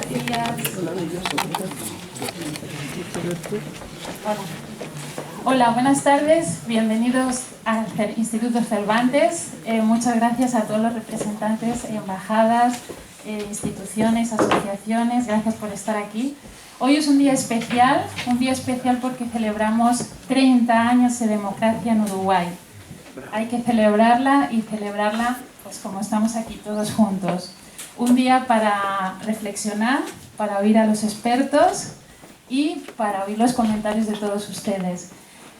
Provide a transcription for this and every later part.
días. Hola, buenas tardes. Bienvenidos al Instituto Cervantes. Muchas gracias a todos los representantes, embajadas, instituciones, asociaciones. Gracias por estar aquí. Hoy es un día especial porque celebramos 30 años de democracia en Uruguay. Hay que celebrarla y celebrarla pues como estamos aquí todos juntos. Un día para reflexionar, para oír a los expertos y para oír los comentarios de todos ustedes.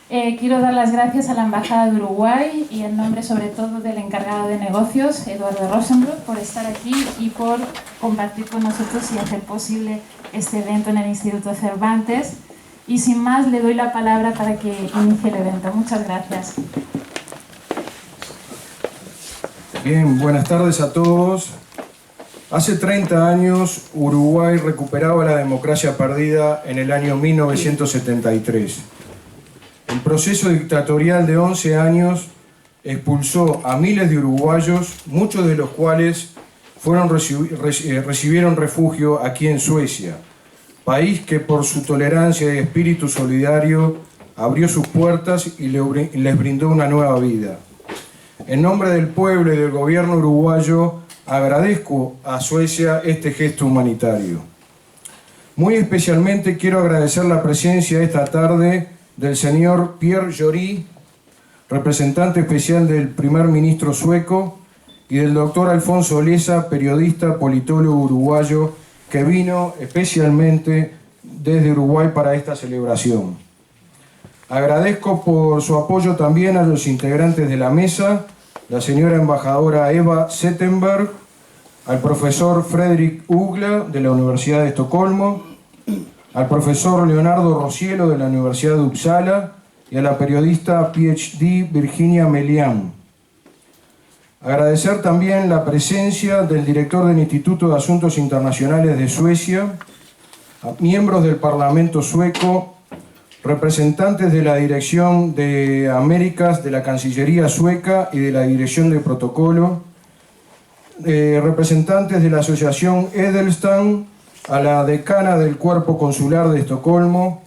Quiero dar las gracias a la Embajada de Uruguay y en nombre sobre todo del encargado de negocios, Eduardo Rosenbluth, por estar aquí y por compartir con nosotros y hacer posible este evento en el Instituto Cervantes. Y sin más, le doy la palabra para que inicie el evento. Muchas gracias. Bien, buenas tardes a todos. Hace 30 años Uruguay recuperaba la democracia perdida en el año 1973. El proceso dictatorial de 11 años expulsó a miles de uruguayos, muchos de los cuales recibieron refugio aquí en Suecia, país que por su tolerancia y espíritu solidario abrió sus puertas y les brindó una nueva vida. En nombre del pueblo y del gobierno uruguayo, agradezco a Suecia este gesto humanitario. Muy especialmente quiero agradecer la presencia esta tarde del señor Pierre Schori, representante especial del primer ministro sueco, y del doctor Alfonso Oleza, periodista, politólogo uruguayo, que vino especialmente desde Uruguay para esta celebración. Agradezco por su apoyo también a los integrantes de la mesa, la señora embajadora Eva Zetterberg, al profesor Fredrik Ugla de la Universidad de Estocolmo, al profesor Leonardo Rosielo de la Universidad de Uppsala y a la periodista PhD Virginia Melian. Agradecer también la presencia del director del Instituto de Asuntos Internacionales de Suecia, a miembros del Parlamento sueco, representantes de la Dirección de Américas de la Cancillería sueca y de la Dirección de Protocolo, representantes de la Asociación Edelstam, a la decana del Cuerpo Consular de Estocolmo,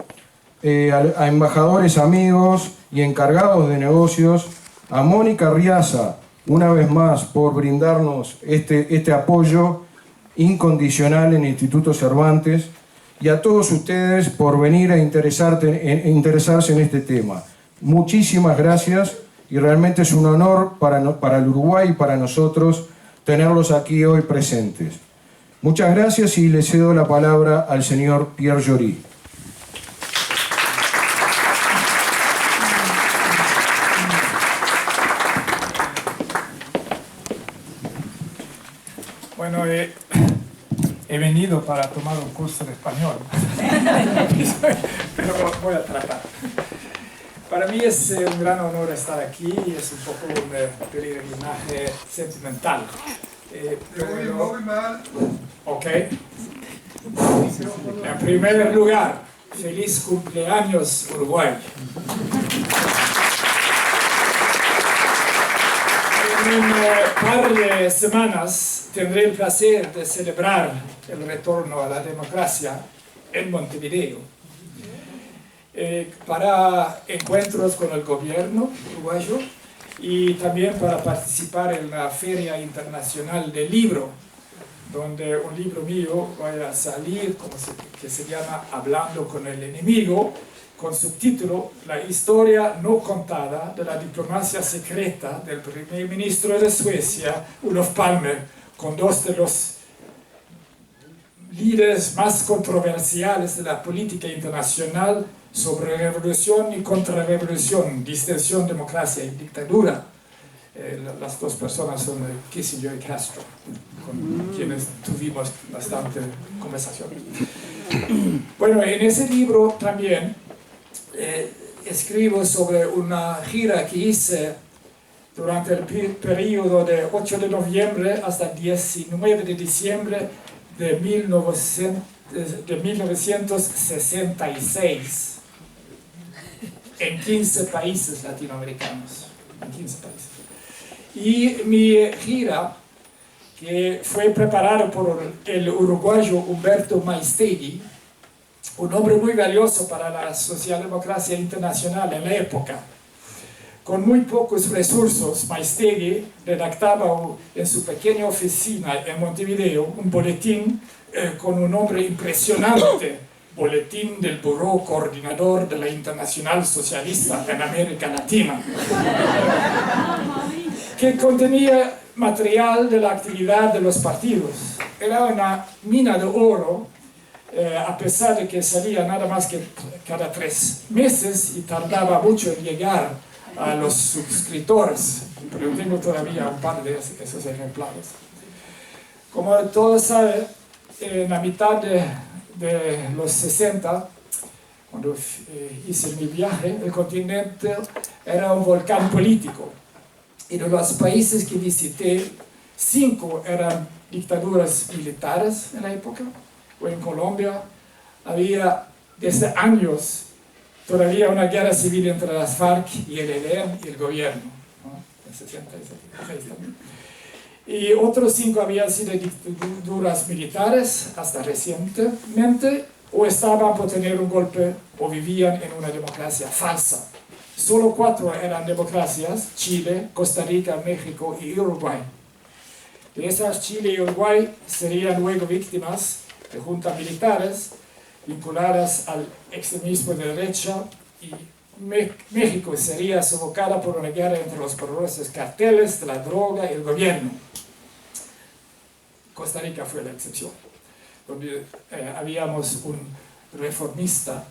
a embajadores amigos y encargados de negocios, a Mónica Riaza, una vez más, por brindarnos este apoyo incondicional en el Instituto Cervantes, y a todos ustedes por venir a interesarse en este tema. Muchísimas gracias y realmente es un honor para el Uruguay y para nosotros tenerlos aquí hoy presentes. Muchas gracias y le cedo la palabra al señor Pierre Schori. Bueno, he venido para tomar un curso de español, pero voy a tratar. Para mí es un gran honor estar aquí y es un poco un peregrinaje sentimental. Ok. En primer lugar, feliz cumpleaños Uruguay. En un par de semanas tendré el placer de celebrar el retorno a la democracia en Montevideo para encuentros con el gobierno uruguayo y también para participar en la Feria Internacional del Libro, donde un libro mío va a salir que se llama Hablando con el enemigo, con subtítulo La historia no contada de la diplomacia secreta del primer ministro de Suecia, Olof Palme, con dos de los líderes más controversiales de la política internacional sobre revolución y contrarrevolución, distensión, democracia y dictadura. Las dos personas son Kissinger y Castro, con quienes tuvimos bastante conversación. Bueno, en ese libro también escribo sobre una gira que hice durante el periodo de 8 de noviembre hasta 19 de diciembre de 1966 en 15 países latinoamericanos. En 15 países. Y mi gira, que fue preparado por el uruguayo Humberto Maistegui, un hombre muy valioso para la socialdemocracia internacional en la época. Con muy pocos recursos, Maistegui redactaba en su pequeña oficina en Montevideo un boletín con un nombre impresionante, Boletín del Buró Coordinador de la Internacional Socialista en América Latina, que contenía material de la actividad de los partidos. Era una mina de oro, a pesar de que salía nada más que cada 3 meses y tardaba mucho en llegar a los suscriptores, pero tengo todavía un par de esos ejemplares. Como todos saben, en la mitad de los 60, cuando hice mi viaje, el continente era un volcán político. Y de los países que visité, 5 eran dictaduras militares en la época. O en Colombia había desde años todavía una guerra civil entre las FARC y el ELN y el gobierno, ¿no? En 66 también. Y otros 5 habían sido dictaduras militares hasta recientemente, o estaban por tener un golpe o vivían en una democracia falsa. Solo 4 eran democracias: Chile, Costa Rica, México y Uruguay. De esas, Chile y Uruguay serían luego víctimas de juntas militares vinculadas al extremismo de derecha, y México sería sofocada por una guerra entre los poderosos carteles de la droga y el gobierno. Costa Rica fue la excepción, donde habíamos un reformista,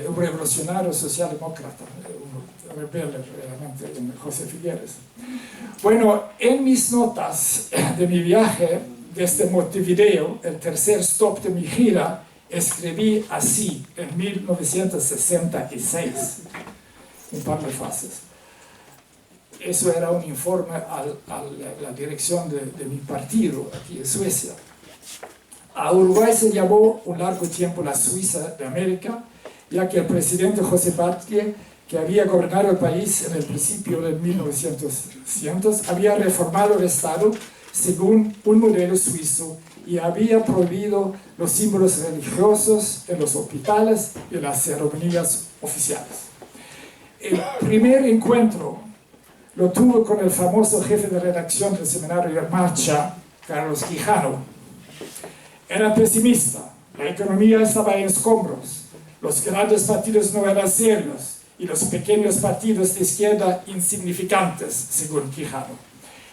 un revolucionario socialdemócrata, un rebelde realmente, José Figueres. Bueno, en mis notas de mi viaje desde Montevideo, el tercer stop de mi gira, escribí así en 1966, un par de frases. Eso era un informe a la dirección de mi partido aquí en Suecia. A Uruguay se llamó un largo tiempo la Suiza de América, ya que el presidente José Batlle, que había gobernado el país en el principio de 1900, había reformado el Estado según un modelo suizo y había prohibido los símbolos religiosos en los hospitales y en las ceremonias oficiales. El primer encuentro lo tuve con el famoso jefe de redacción del Seminario de Marcha, Carlos Quijano. Era pesimista, la economía estaba en escombros, los grandes partidos no eran serios y los pequeños partidos de izquierda insignificantes, según Quijano.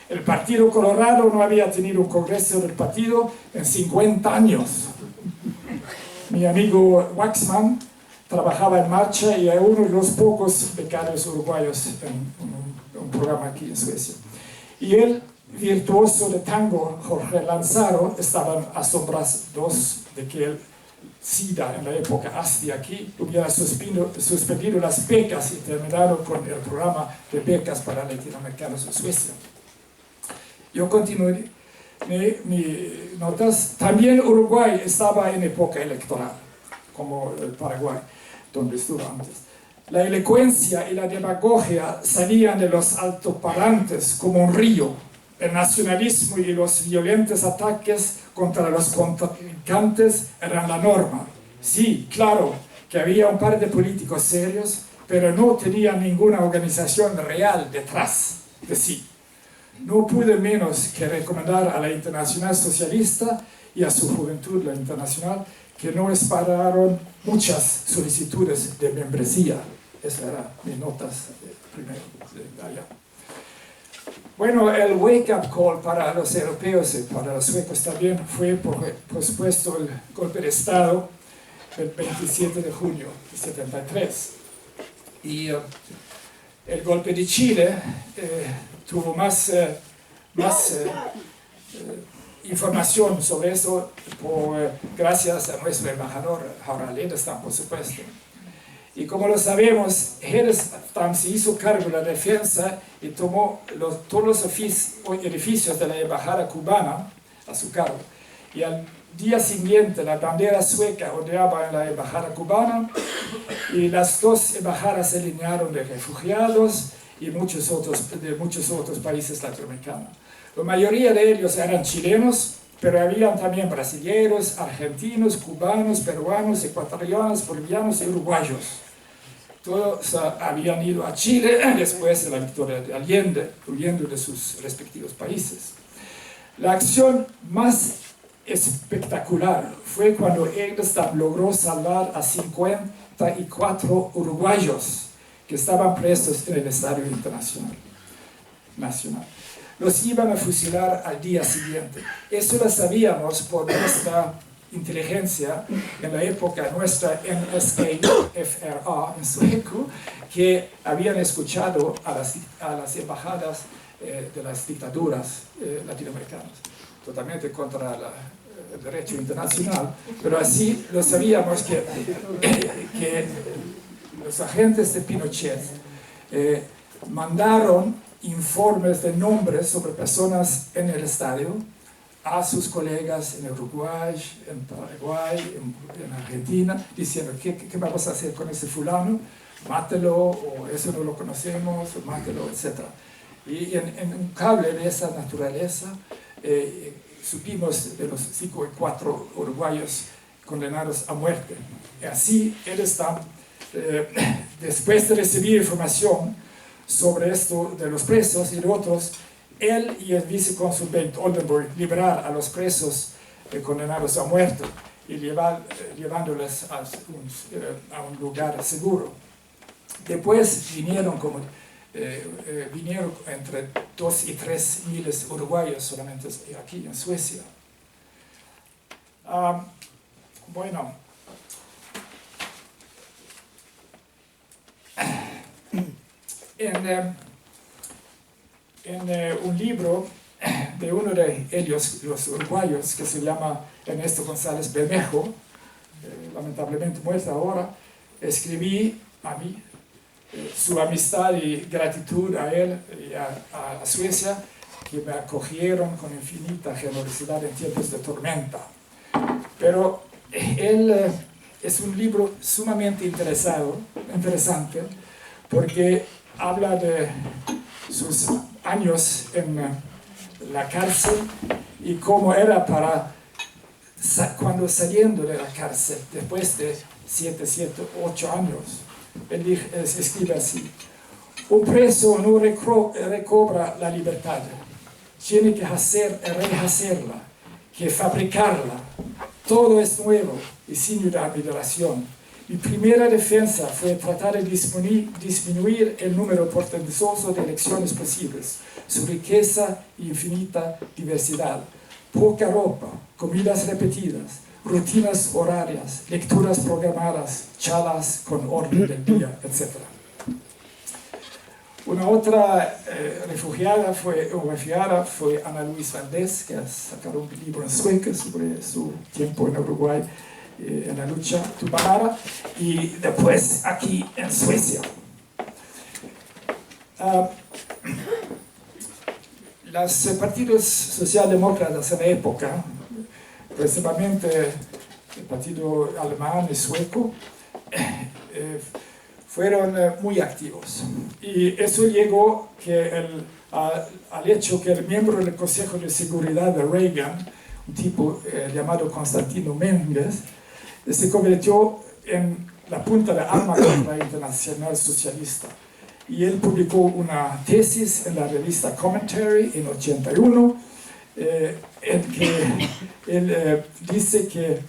El Partido Colorado no había tenido un congreso del partido en 50 años. Mi amigo Waxman trabajaba en Marcha y era uno de los pocos becarios uruguayos en un programa aquí en Suecia. Y el virtuoso de tango, Jorge Lanzaro, estaban asombrados de que el SIDA en la época hasta aquí hubiera suspendido las becas y terminado con el programa de becas para latinoamericanos en Suecia. Yo continué mis notas. También Uruguay estaba en época electoral, como el Paraguay, donde estuve antes. La elocuencia y la demagogia salían de los altoparlantes como un río. El nacionalismo y los violentos ataques contra los contrincantes eran la norma. Sí, claro, que había un par de políticos serios, pero no tenían ninguna organización real detrás de sí. No pude menos que recomendar a la Internacional Socialista y a su juventud, la Internacional, que no esperaron muchas solicitudes de membresía. Esas eran mis notas primero de allá. Bueno, el wake-up call para los europeos y para los suecos también fue, por supuesto, el golpe de Estado del 27 de junio de 73. Y el golpe de Chile tuvo más información sobre eso gracias a nuestro embajador Harald Edelstam, por supuesto. Y como lo sabemos, Edelstam se hizo cargo de la defensa y tomó todos los edificios de la embajada cubana a su cargo. Y al día siguiente la bandera sueca ondeaba en la embajada cubana y las 2 embajadas se alinearon de refugiados y de muchos otros países latinoamericanos. La mayoría de ellos eran chilenos, pero habían también brasileños, argentinos, cubanos, peruanos, ecuatorianos, bolivianos y uruguayos. Todos habían ido a Chile después de la victoria de Allende, huyendo de sus respectivos países. La acción más espectacular fue cuando Edelstein logró salvar a 54 uruguayos que estaban presos en el Estadio Internacional Nacional. Los iban a fusilar al día siguiente. Eso lo sabíamos por nuestra inteligencia en la época, nuestra NSA-FRA en sueco, que habían escuchado a las embajadas de las dictaduras latinoamericanas, totalmente contra el derecho internacional, pero así lo sabíamos que los agentes de Pinochet mandaron informes de nombres sobre personas en el estadio a sus colegas en Uruguay, en Paraguay, en Argentina, diciendo, ¿qué vamos a hacer con ese fulano? Mátelo, o eso no lo conocemos, o mátelo, etc. Y en un cable de esa naturaleza, supimos de los 54 uruguayos condenados a muerte. Y así, él está, después de recibir información sobre esto de los presos y de otros, él y el vicecónsul Bengt Oldenburg liberaron a los presos condenados a muerte y llevándoles a un lugar seguro. Después vinieron entre 2 y 3 miles uruguayos solamente aquí en Suecia. Bueno, en un libro de uno de ellos, los uruguayos, que se llama Ernesto González Bermejo, lamentablemente muerto ahora, escribí a mí su amistad y gratitud a él y a Suecia, que me acogieron con infinita generosidad en tiempos de tormenta. Pero él es un libro sumamente interesante, porque habla de sus años en la cárcel y cómo era cuando saliendo de la cárcel, después de 7, 8 años. Él escribe así: un preso no recobra la libertad, tiene que rehacerla, que fabricarla. Todo es nuevo y sin admiración. Mi primera defensa fue tratar de disminuir el número portentoso de elecciones posibles, su riqueza e infinita diversidad, poca ropa, comidas repetidas, rutinas horarias, lecturas programadas, charlas con orden del día, etc. Una otra refugiada fue Ana Luis Valdés, que ha sacado un libro en sueco sobre su tiempo en Uruguay, en la lucha tupamara, y después aquí en Suecia. Los partidos socialdemócratas en la época, principalmente el partido alemán y sueco, fueron muy activos. Y eso llegó al hecho que el miembro del Consejo de Seguridad de Reagan, un tipo llamado Constantino Méndez, se convirtió en la punta de arma contra la Internacional Socialista. Y él publicó una tesis en la revista Commentary en 81, en que él dice que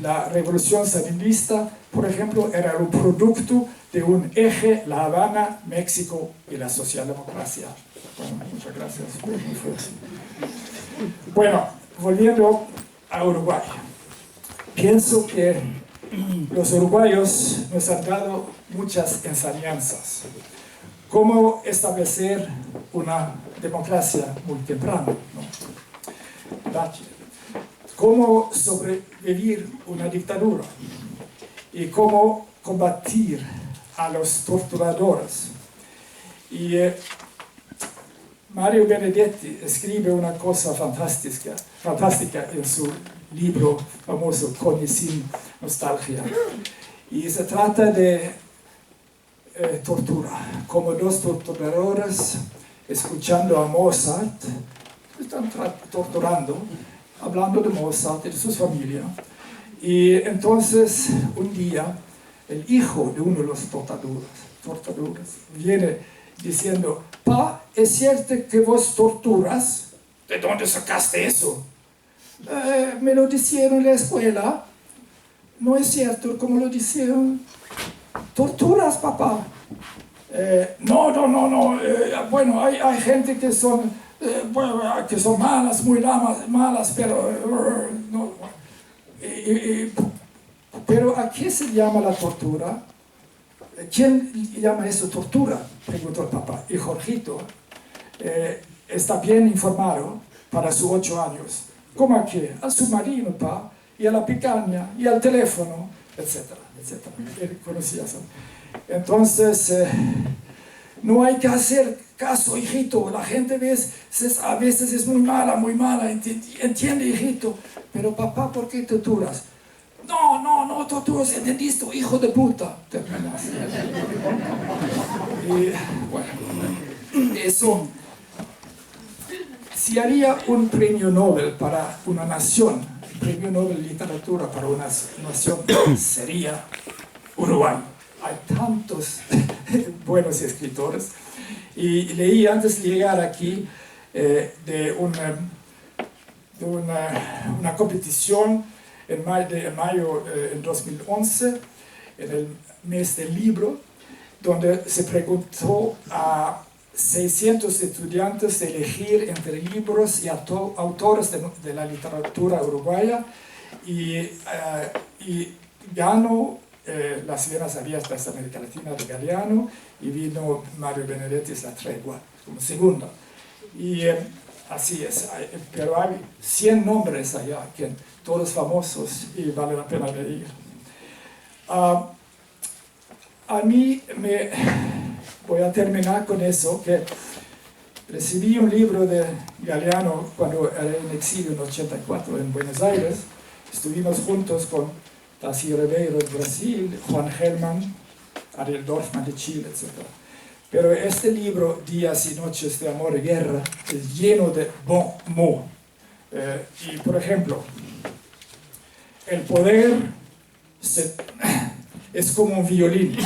la revolución sandinista, por ejemplo, era un producto de un eje, La Habana, México y la socialdemocracia. Bueno, muchas gracias. Bueno, volviendo a Uruguay. Pienso que los uruguayos nos han dado muchas enseñanzas. Cómo establecer una democracia muy temprana, ¿no? Cómo sobrevivir una dictadura y cómo combatir a los torturadores. Y Mario Benedetti escribe una cosa fantástica en su libro famoso Con y sin nostalgia. Y se trata de tortura, como los torturadores, escuchando a Mozart, están torturando, hablando de Mozart y de su familia. Y entonces, un día, el hijo de uno de los torturadores viene diciendo: Pa, ¿es cierto que vos torturas? ¿De dónde sacaste eso? Me lo dijeron en la escuela. No es cierto, como lo dijeron. ¿Torturas, papá? No. Bueno, hay gente que son malas, muy malas, pero no. Pero ¿a qué se llama la tortura? ¿Quién llama eso tortura?, preguntó el papá. Y Jorgito está bien informado para sus 8 años. ¿Cómo a qué? Al submarino, pa, y a la picaña, y al teléfono, etcétera, etcétera. Él conocía eso. Entonces, no hay que hacer caso, hijito. La gente a veces es muy mala, entiende, hijito. Pero papá, ¿por qué torturas? No, torturas, ¿entendiste? Hijo de puta. Terminas. Y bueno, eso. Si haría un premio Nobel para una nación, el premio Nobel de literatura para una nación, sería Uruguay. Hay tantos buenos escritores. Y leí antes de llegar aquí de una competición en mayo en 2011, en el mes del libro, donde se preguntó a 600 estudiantes de elegir entre libros y autores de la literatura uruguaya, y ganó Las Venas Abiertas de América Latina de Galeano, y vino Mario Benedetti's La Tregua como segundo. Y así es, pero hay 100 nombres allá, que todos famosos, y vale la pena leer. A mí voy a terminar con eso, que recibí un libro de Galeano cuando era en exilio en 84 en Buenos Aires. Estuvimos juntos con Darcy Ribeiro de Brasil, Juan Gelman, Ariel Dorfman de Chile, etc. Pero este libro, Días y Noches de Amor y Guerra, es lleno de bon mots. Y por ejemplo, el poder es como un violín.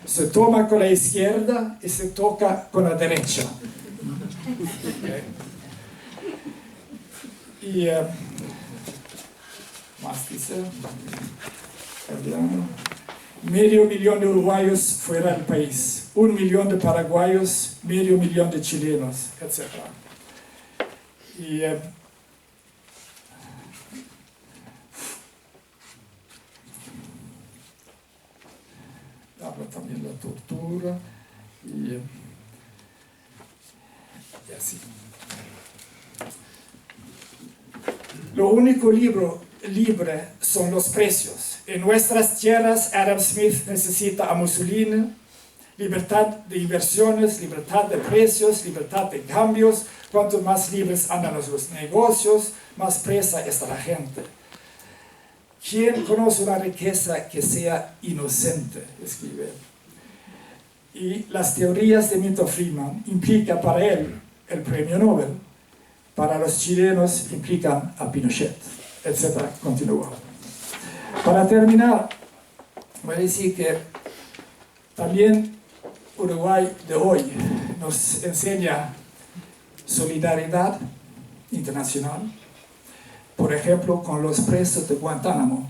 Se toma con la izquierda y se toca con la derecha. Y más dice, medio millón de uruguayos fuera del país, 1 millón de paraguayos, medio millón de chilenos, etc. Y habla también de la tortura y así. Lo único libre son los precios. En nuestras tierras, Adam Smith necesita a Mussolini, libertad de inversiones, libertad de precios, libertad de cambios. Cuanto más libres andan los negocios, más presa está la gente. ¿Quién conoce una riqueza que sea inocente?, escribe. Y las teorías de Milton Friedman implican para él el premio Nobel, para los chilenos implican a Pinochet, etc. Continúa. Para terminar, voy a decir que también Uruguay de hoy nos enseña solidaridad internacional, por ejemplo, con los presos de Guantánamo,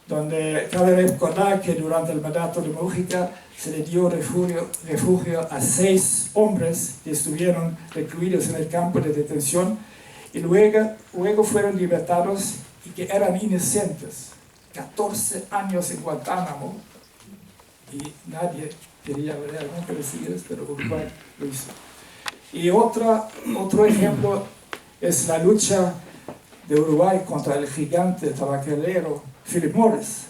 donde cabe recordar que durante el mandato de Mujica se le dio refugio a 6 hombres que estuvieron recluidos en el campo de detención y luego fueron libertados y que eran inocentes. 14 años en Guantánamo y nadie quería ver nunca decirles, pero Uruguay lo hizo. Y otro ejemplo es la lucha de Uruguay contra el gigante tabacalero Philip Morris,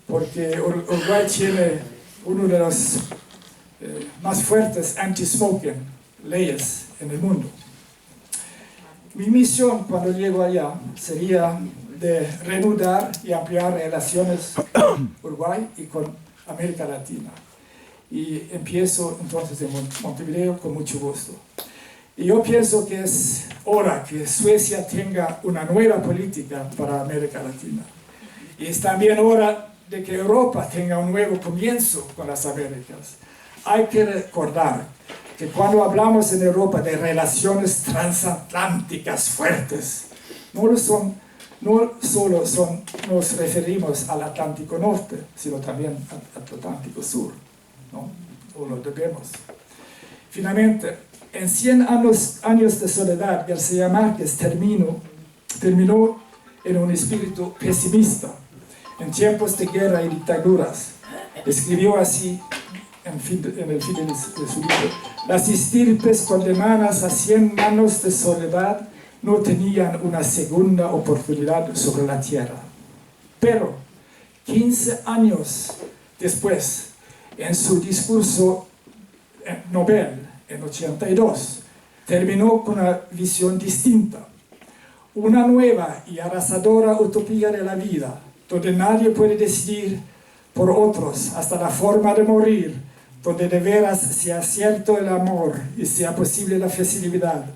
porque Uruguay tiene uno de los más fuertes anti-smoking leyes en el mundo. Mi misión cuando llego allá sería de reanudar y ampliar relaciones con Uruguay y con América Latina. Y empiezo entonces en Montevideo con mucho gusto. Y yo pienso que es hora que Suecia tenga una nueva política para América Latina. Y es también hora de que Europa tenga un nuevo comienzo con las Américas. Hay que recordar que cuando hablamos en Europa de relaciones transatlánticas fuertes, no solo nos referimos al Atlántico Norte, sino también al Atlántico Sur, ¿no? O lo debemos. Finalmente, en 100 años de soledad, García Márquez terminó en un espíritu pesimista. En tiempos de guerra y dictaduras, escribió así en el fin de su libro: las estirpes condenadas a 100 años de soledad no tenían una segunda oportunidad sobre la tierra. Pero 15 años después, en su discurso Nobel, en 82, terminó con una visión distinta. Una nueva y arrasadora utopía de la vida, donde nadie puede decidir por otros hasta la forma de morir, donde de veras sea cierto el amor y sea posible la felicidad,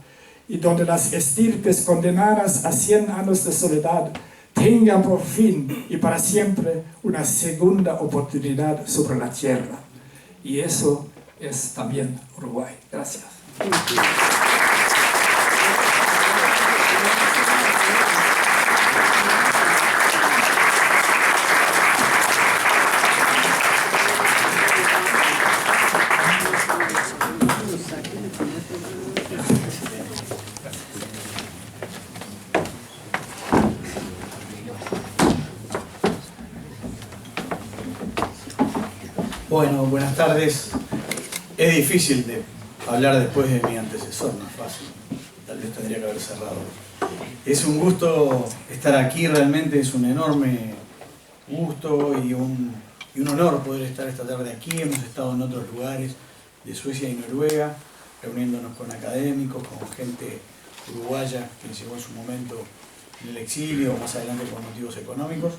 y donde las estirpes condenadas a 100 años de soledad tengan por fin y para siempre una segunda oportunidad sobre la tierra. Y eso es también Uruguay. Gracias. Bueno, buenas tardes. Es difícil de hablar después de mi antecesor, no es fácil. Tal vez tendría que haber cerrado. Es un gusto estar aquí, realmente es un enorme gusto y un honor poder estar esta tarde aquí. Hemos estado en otros lugares de Suecia y Noruega, reuniéndonos con académicos, con gente uruguaya que llegó en su momento en el exilio, más adelante por motivos económicos.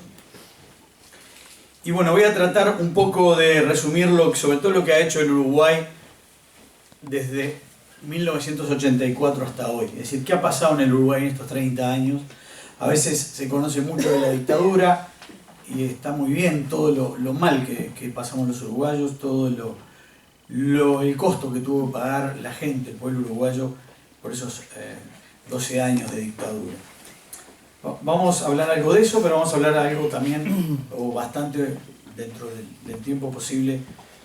Y bueno, voy a tratar un poco de resumirlo, sobre todo lo que ha hecho el Uruguay desde 1984 hasta hoy. Es decir, ¿qué ha pasado en el Uruguay en estos 30 años? A veces se conoce mucho de la dictadura y está muy bien todo lo mal que pasamos los uruguayos, todo el costo que tuvo que pagar la gente, el pueblo uruguayo, por esos 12 años de dictadura. Vamos a hablar algo de eso, pero vamos a hablar algo también, o bastante dentro del tiempo posible,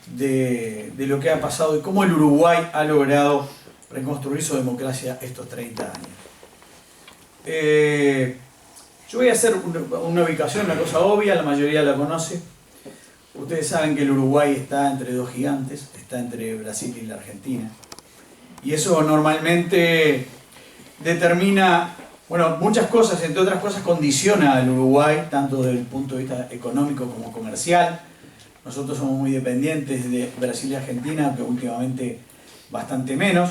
de lo que ha pasado y cómo el Uruguay ha logrado reconstruir su democracia estos 30 años. Yo voy a hacer una ubicación, una cosa obvia, la mayoría la conoce. Ustedes saben que el Uruguay está entre dos gigantes, está entre Brasil y la Argentina. Y eso normalmente determina, bueno, muchas cosas, entre otras cosas condiciona al Uruguay, tanto desde el punto de vista económico como comercial. Nosotros somos muy dependientes de Brasil y Argentina, aunque últimamente bastante menos.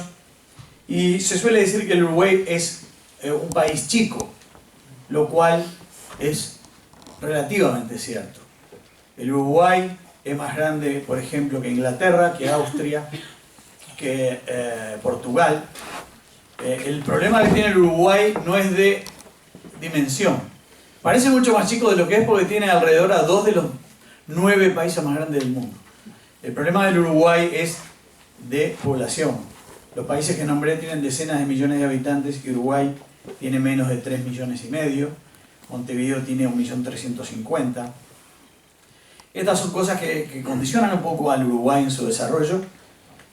Y se suele decir que el Uruguay es un país chico, lo cual es relativamente cierto. El Uruguay es más grande, por ejemplo, que Inglaterra, que Austria, que Portugal. El problema que tiene el Uruguay no es de dimensión. Parece mucho más chico de lo que es porque tiene alrededor a 2 de los 9 países más grandes del mundo. El problema del Uruguay es de población. Los países que nombré tienen decenas de millones de habitantes y Uruguay tiene menos de 3,5 millones. Montevideo tiene 1.350.000. Estas son cosas que condicionan un poco al Uruguay en su desarrollo,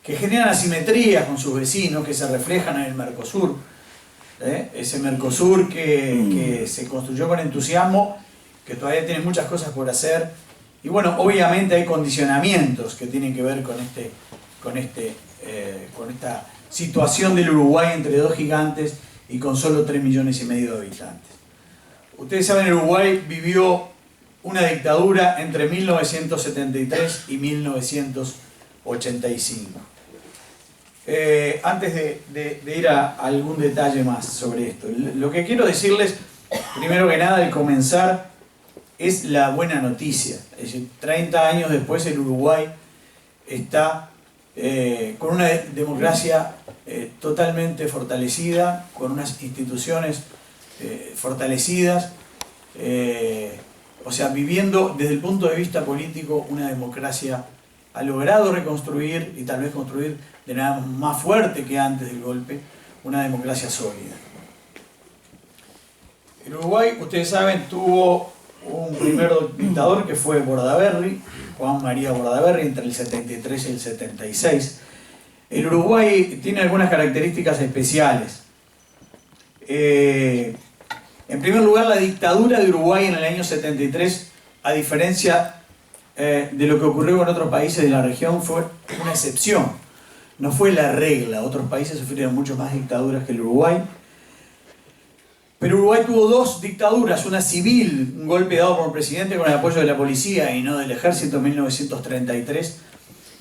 que generan asimetrías con sus vecinos, que se reflejan en el Mercosur. Ese Mercosur que se construyó con entusiasmo, que todavía tiene muchas cosas por hacer. Y bueno, obviamente hay condicionamientos que tienen que ver con esta situación del Uruguay entre dos gigantes y con solo 3,5 millones de habitantes. Ustedes saben, el Uruguay vivió una dictadura entre 1973 y 1985. Antes de ir a algún detalle más sobre esto, lo que quiero decirles, primero que nada, al comenzar, es la buena noticia. Es decir, 30 años después el Uruguay está con una democracia totalmente fortalecida, con unas instituciones fortalecidas, o sea, viviendo desde el punto de vista político una democracia. Ha logrado reconstruir y tal vez construir de manera más fuerte que antes del golpe una democracia sólida. El Uruguay, ustedes saben, tuvo un primer dictador que fue Bordaberry, Juan María Bordaberry, entre el 73 y el 76. El Uruguay tiene algunas características especiales. En primer lugar, la dictadura de Uruguay en el año 73, a diferencia de lo que ocurrió en otros países de la región, fue una excepción, no fue la regla. Otros países sufrieron mucho más dictaduras que el Uruguay. Pero Uruguay tuvo dos dictaduras, una civil, un golpe dado por el presidente con el apoyo de la policía y no del ejército en 1933,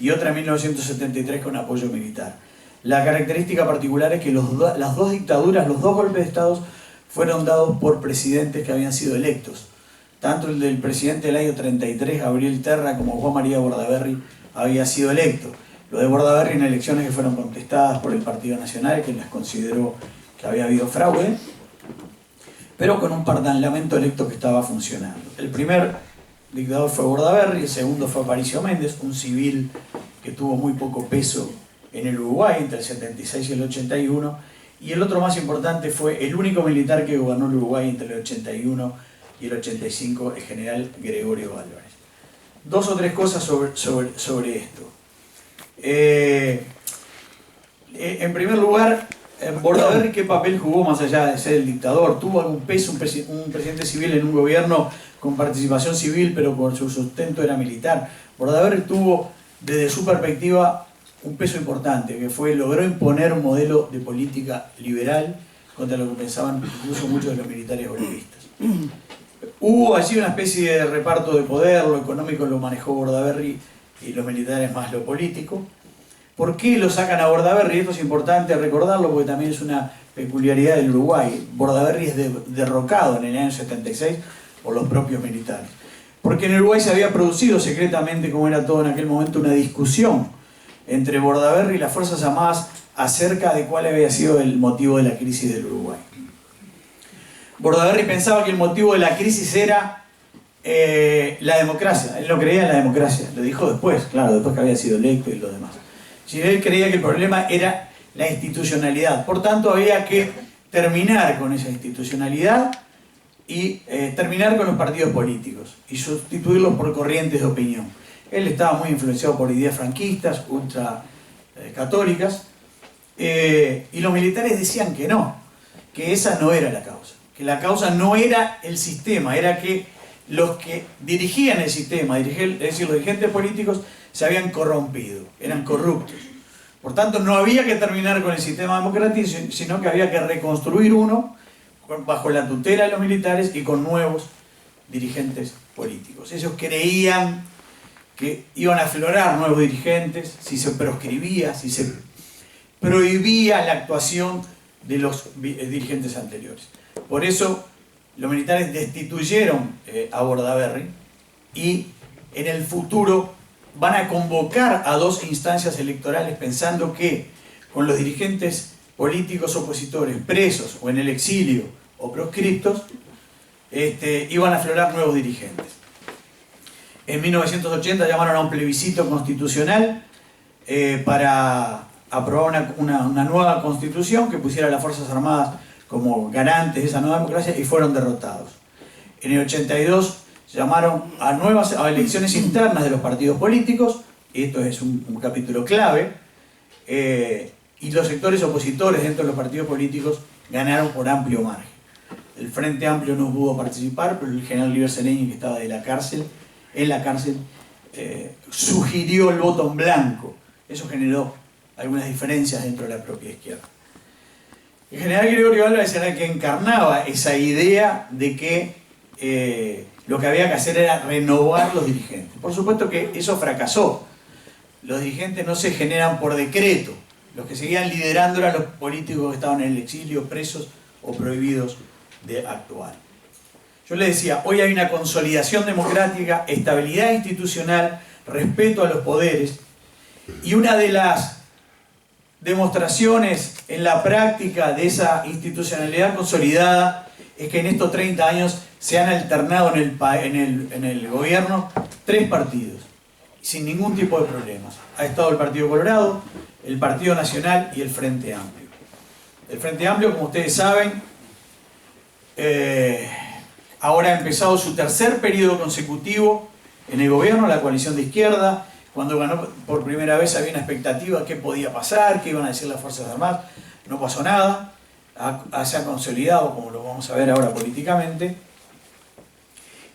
y otra en 1973 con apoyo militar. La característica particular es que las dos dictaduras, los dos golpes de Estado, fueron dados por presidentes que habían sido electos. Tanto el del presidente del año 33, Gabriel Terra, como Juan María Bordaberry había sido electo. Lo de Bordaberry en elecciones que fueron contestadas por el Partido Nacional, que las consideró que había habido fraude, pero con un parlamento electo que estaba funcionando. El primer dictador fue Bordaberry, el segundo fue Aparicio Méndez, un civil que tuvo muy poco peso en el Uruguay entre el 76 y el 81, y el otro más importante fue el único militar que gobernó el Uruguay entre el 81 y el 85, el general Gregorio Álvarez. Dos o tres cosas sobre esto. En primer lugar, Bordaberry, ¿qué papel jugó más allá de ser el dictador? ¿Tuvo algún peso un presidente civil en un gobierno con participación civil, pero con su sustento era militar? Bordaberry tuvo, desde su perspectiva, un peso importante, que logró imponer un modelo de política liberal contra lo que pensaban incluso muchos de los militares golpistas. Hubo allí una especie de reparto de poder, lo económico lo manejó Bordaberry y los militares más lo político. ¿Por qué lo sacan a Bordaberry? Esto es importante recordarlo porque también es una peculiaridad del Uruguay. Bordaberry es derrocado en el año 76 por los propios militares. Porque en el Uruguay se había producido secretamente, como era todo en aquel momento, una discusión entre Bordaberry y las Fuerzas Armadas acerca de cuál había sido el motivo de la crisis del Uruguay. Bordaberry pensaba que el motivo de la crisis era la democracia. Él no creía en la democracia, lo dijo después, claro, después que había sido electo y lo demás. Él creía que el problema era la institucionalidad. Por tanto, había que terminar con esa institucionalidad y terminar con los partidos políticos y sustituirlos por corrientes de opinión. Él estaba muy influenciado por ideas franquistas, ultra católicas, y los militares decían que no, que esa no era la causa. Que la causa no era el sistema, era que los que dirigían el sistema, es decir, los dirigentes políticos, se habían corrompido, eran corruptos. Por tanto, no había que terminar con el sistema democrático, sino que había que reconstruir uno bajo la tutela de los militares y con nuevos dirigentes políticos. Ellos creían que iban a aflorar nuevos dirigentes si se proscribía, si se prohibía la actuación de los dirigentes anteriores. Por eso los militares destituyeron a Bordaberry y en el futuro van a convocar a dos instancias electorales pensando que con los dirigentes políticos opositores presos o en el exilio o proscriptos iban a aflorar nuevos dirigentes. En 1980 llamaron a un plebiscito constitucional para aprobar una nueva constitución que pusiera a las Fuerzas Armadas como garantes de esa nueva democracia y fueron derrotados. En el 82 llamaron a elecciones internas de los partidos políticos, y esto es un capítulo clave, y los sectores opositores dentro de los partidos políticos ganaron por amplio margen. El Frente Amplio no pudo participar, pero el general Liber Seregni, que estaba en la cárcel, sugirió el voto en blanco. Eso generó algunas diferencias dentro de la propia izquierda. El general Gregorio Álvarez era el que encarnaba esa idea de que lo que había que hacer era renovar los dirigentes. Por supuesto que eso fracasó. Los dirigentes no se generan por decreto. Los que seguían liderando eran los políticos que estaban en el exilio, presos o prohibidos de actuar. Yo les decía, hoy hay una consolidación democrática, estabilidad institucional, respeto a los poderes, Y una de las demostraciones en la práctica de esa institucionalidad consolidada es que en estos 30 años se han alternado en el gobierno 3 partidos, sin ningún tipo de problemas. Ha estado el Partido Colorado, el Partido Nacional y el Frente Amplio. El Frente Amplio, como ustedes saben, ahora ha empezado su 3er periodo consecutivo en el gobierno, la coalición de izquierda. Cuando ganó por primera vez había una expectativa de qué podía pasar, qué iban a decir las Fuerzas Armadas. No pasó nada, se ha consolidado, como lo vamos a ver ahora políticamente.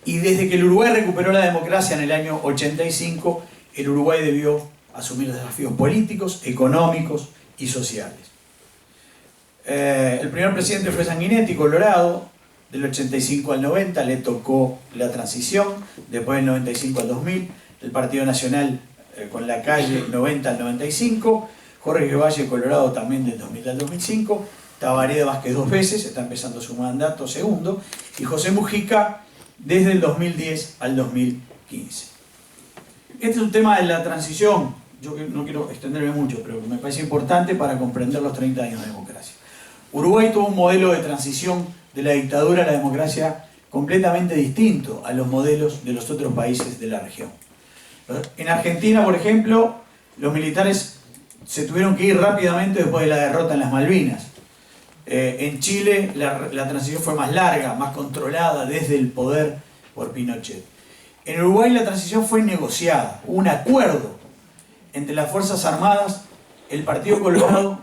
Y desde que el Uruguay recuperó la democracia en el año 85, el Uruguay debió asumir los desafíos políticos, económicos y sociales. El primer presidente fue Sanguinetti, Colorado. Del 85 al 90 le tocó la transición, después del 95 al 2000, el Partido Nacional con la calle 90 al 95, Jorge Valle, Colorado, también del 2000 al 2005, Tabaré Vázquez 2 veces, está empezando su mandato segundo, y José Mujica desde el 2010 al 2015. Este es un tema de la transición, yo no quiero extenderme mucho, pero me parece importante para comprender los 30 años de democracia. Uruguay tuvo un modelo de transición de la dictadura a la democracia completamente distinto a los modelos de los otros países de la región. En Argentina, por ejemplo, los militares se tuvieron que ir rápidamente después de la derrota en las Malvinas. En Chile la transición fue más larga, más controlada desde el poder por Pinochet. En Uruguay la transición fue negociada, hubo un acuerdo entre las Fuerzas Armadas, el Partido Colorado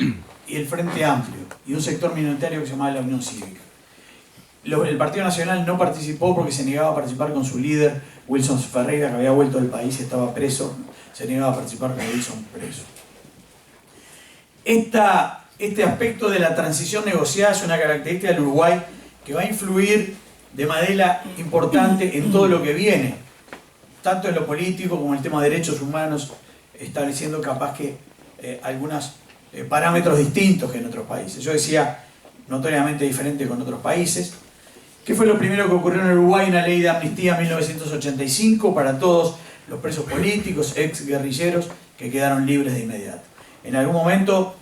y el Frente Amplio, y un sector minoritario que se llamaba la Unión Cívica. El Partido Nacional no participó porque se negaba a participar con su líder, Wilson Ferreira, que había vuelto del país y estaba preso. Se negaba a participar con Wilson preso. Este aspecto de la transición negociada es una característica del Uruguay que va a influir de manera importante en todo lo que viene, tanto en lo político como en el tema de derechos humanos, estableciendo capaz que algunos parámetros distintos que en otros países. Yo decía, notoriamente diferente con otros países. ¿Qué fue lo primero que ocurrió en Uruguay? Una ley de amnistía en 1985 para todos los presos políticos, ex guerrilleros, que quedaron libres de inmediato. En algún momento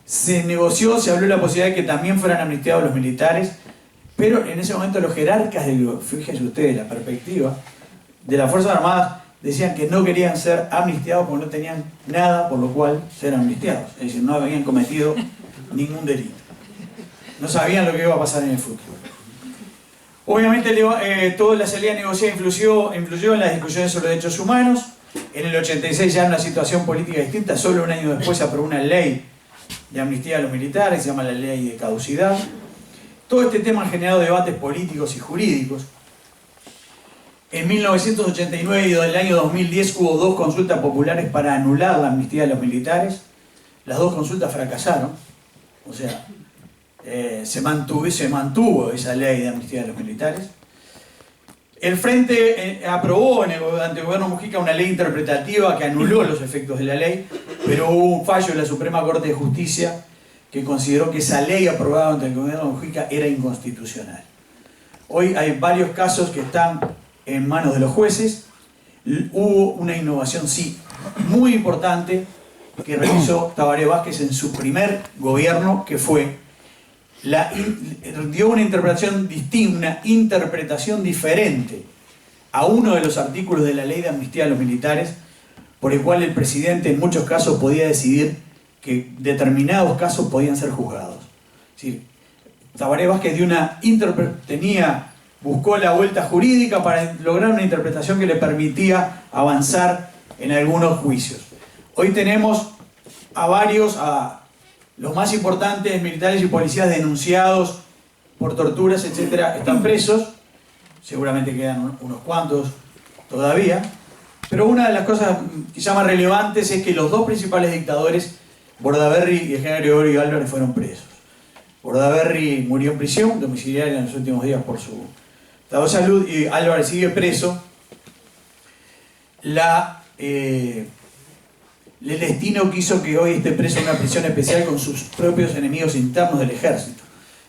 se negoció, se habló de la posibilidad de que también fueran amnistiados los militares, pero en ese momento los jerarcas, fíjense ustedes la perspectiva, de las Fuerzas Armadas decían que no querían ser amnistiados porque no tenían nada por lo cual ser amnistiados. Es decir, no habían cometido ningún delito. No sabían lo que iba a pasar en el futuro. Obviamente toda la salida negociada influyó en las discusiones sobre derechos humanos. En el 86 ya en una situación política distinta, solo un año después se aprobó una ley de amnistía a los militares, se llama la ley de caducidad. Todo este tema ha generado debates políticos y jurídicos. En 1989 y en el año 2010 hubo 2 consultas populares para anular la amnistía de los militares. Las 2 consultas fracasaron. O sea, se mantuvo esa ley de amnistía de los militares. El Frente aprobó ante el gobierno Mujica una ley interpretativa que anuló los efectos de la ley, pero hubo un fallo de la Suprema Corte de Justicia que consideró que esa ley aprobada ante el gobierno Mujica era inconstitucional. Hoy hay varios casos que están en manos de los jueces. Hubo una innovación, sí, muy importante que realizó Tabaré Vázquez en su primer gobierno, que fue dio una interpretación distinta, una interpretación diferente a uno de los artículos de la ley de amnistía a los militares, por el cual el presidente en muchos casos podía decidir que determinados casos podían ser juzgados. Es decir, Tabaré Vázquez buscó la vuelta jurídica para lograr una interpretación que le permitía avanzar en algunos juicios. Hoy tenemos a los más importantes militares y policías denunciados por torturas, etcétera, están presos. Seguramente quedan unos cuantos todavía. Pero una de las cosas quizá más relevantes es que los 2 principales dictadores, Bordaberry y el general Gregorio Álvarez, fueron presos. Bordaberry murió en prisión domiciliaria en los últimos días por su estado de salud, y Álvarez sigue preso. El destino quiso que hoy esté preso en una prisión especial con sus propios enemigos internos del ejército,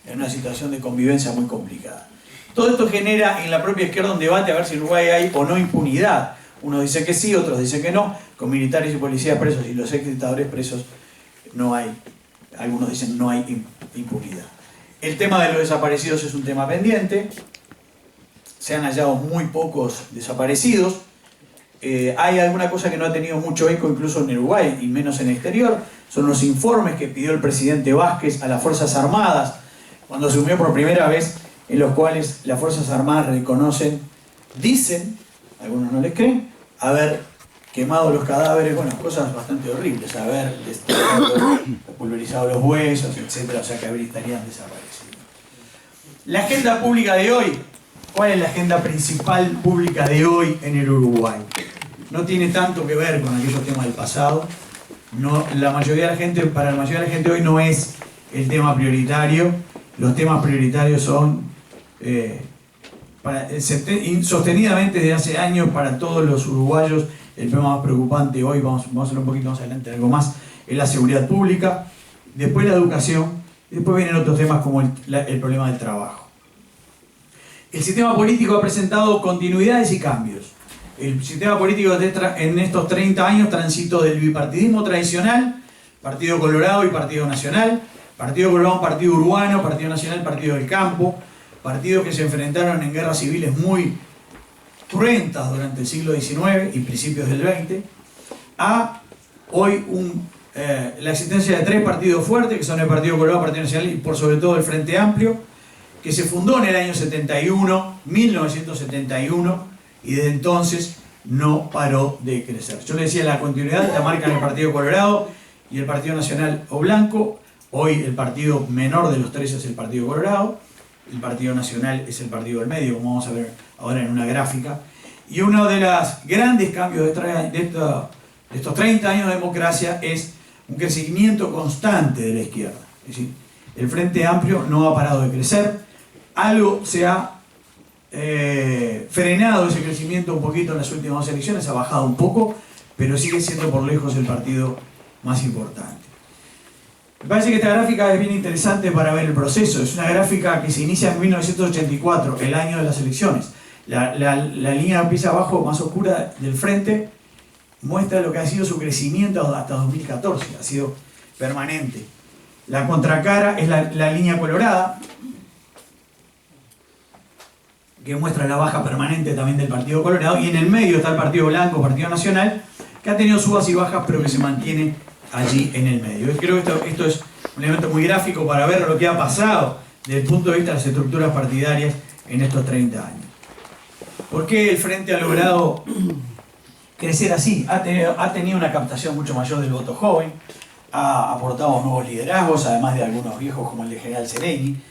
en una situación de convivencia muy complicada. Todo esto genera en la propia izquierda un debate a ver si en Uruguay hay o no impunidad. Unos dicen que sí, otros dicen que no. Con militares y policías presos y los ex dictadores presos no hay, algunos dicen no hay impunidad. El tema de los desaparecidos es un tema pendiente. Se han hallado muy pocos desaparecidos. Hay alguna cosa que no ha tenido mucho eco incluso en Uruguay y menos en el exterior. Son los informes que pidió el presidente Vázquez a las Fuerzas Armadas cuando asumió por primera vez, en los cuales las Fuerzas Armadas reconocen, dicen, algunos no les creen, haber quemado los cadáveres, bueno, cosas bastante horribles, haber pulverizado los huesos, etc. O sea que estarían desaparecidos. La agenda pública de hoy, ¿cuál es la agenda principal pública de hoy en el Uruguay? No tiene tanto que ver con aquellos temas del pasado. No, la mayoría de la gente, para la mayoría de la gente hoy no es el tema prioritario. Los temas prioritarios son sostenidamente desde hace años para todos los uruguayos. El tema más preocupante hoy, vamos a hablar un poquito más adelante, algo más, es la seguridad pública, después la educación, y después vienen otros temas como el problema del trabajo. El sistema político ha presentado continuidades y cambios. El sistema político en estos 30 años transitó del bipartidismo tradicional, Partido Colorado y Partido Nacional. Partido Colorado, un partido urbano, Partido Nacional, partido del campo, partidos que se enfrentaron en guerras civiles muy cruentas durante el siglo XIX y principios del XX, a hoy la existencia de tres partidos fuertes, que son el Partido Colorado, Partido Nacional y por sobre todo el Frente Amplio, que se fundó en el año 1971, y desde entonces no paró de crecer. Yo le decía, la continuidad la marcan el Partido Colorado y el Partido Nacional o Blanco. Hoy el partido menor de los tres es el Partido Colorado, el Partido Nacional es el partido del medio, como vamos a ver ahora en una gráfica. Y uno de los grandes cambios de estos 30 años de democracia es un crecimiento constante de la izquierda. Es decir, el Frente Amplio no ha parado de crecer, algo se ha frenado ese crecimiento un poquito en las últimas 2 elecciones, ha bajado un poco, pero sigue siendo por lejos el partido más importante. Me parece que esta gráfica es bien interesante para ver el proceso. Es una gráfica que se inicia en 1984, el año de las elecciones. La línea empieza abajo, más oscura del frente, muestra lo que ha sido su crecimiento hasta 2014, ha sido permanente. La contracara es la línea colorada, que muestra la baja permanente también del Partido Colorado, y en el medio está el Partido Blanco, Partido Nacional, que ha tenido subas y bajas, pero que se mantiene allí en el medio. Yo creo que esto es un elemento muy gráfico para ver lo que ha pasado desde el punto de vista de las estructuras partidarias en estos 30 años. ¿Por qué el Frente ha logrado crecer así? Ha tenido una captación mucho mayor del voto joven, ha aportado nuevos liderazgos, además de algunos viejos como el de General Sereni.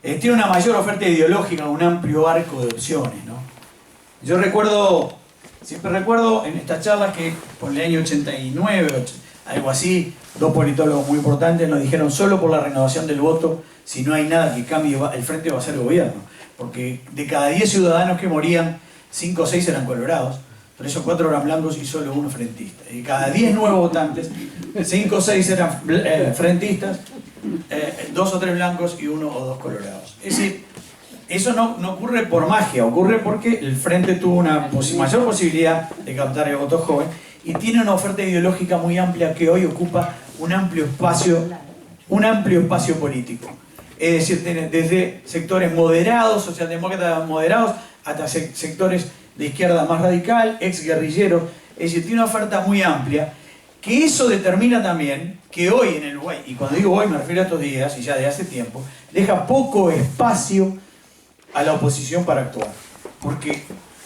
Tiene una mayor oferta ideológica, un amplio arco de opciones, ¿no? Yo siempre recuerdo en estas charlas que por el año 89, algo así, 2 politólogos muy importantes nos dijeron: solo por la renovación del voto, si no hay nada que cambie, el Frente va a ser gobierno. Porque de cada 10 ciudadanos que morían, 5 o 6 eran colorados, 3 o 4 eran blancos y solo 1 frentista. Y cada 10 nuevos votantes, 5 o 6 eran frentistas, 2 o 3 blancos y 1 o 2 colorados. Es decir, eso no ocurre por magia, ocurre porque el Frente tuvo una mayor posibilidad de captar el voto joven y tiene una oferta ideológica muy amplia que hoy ocupa un amplio espacio político. Es decir, tiene desde sectores moderados, socialdemócratas moderados, hasta sectores de izquierda más radical, exguerrilleros. Es decir, tiene una oferta muy amplia, que eso determina también que hoy en el Uruguay, y cuando digo hoy me refiero a estos días, y ya de hace tiempo, deja poco espacio a la oposición para actuar. Porque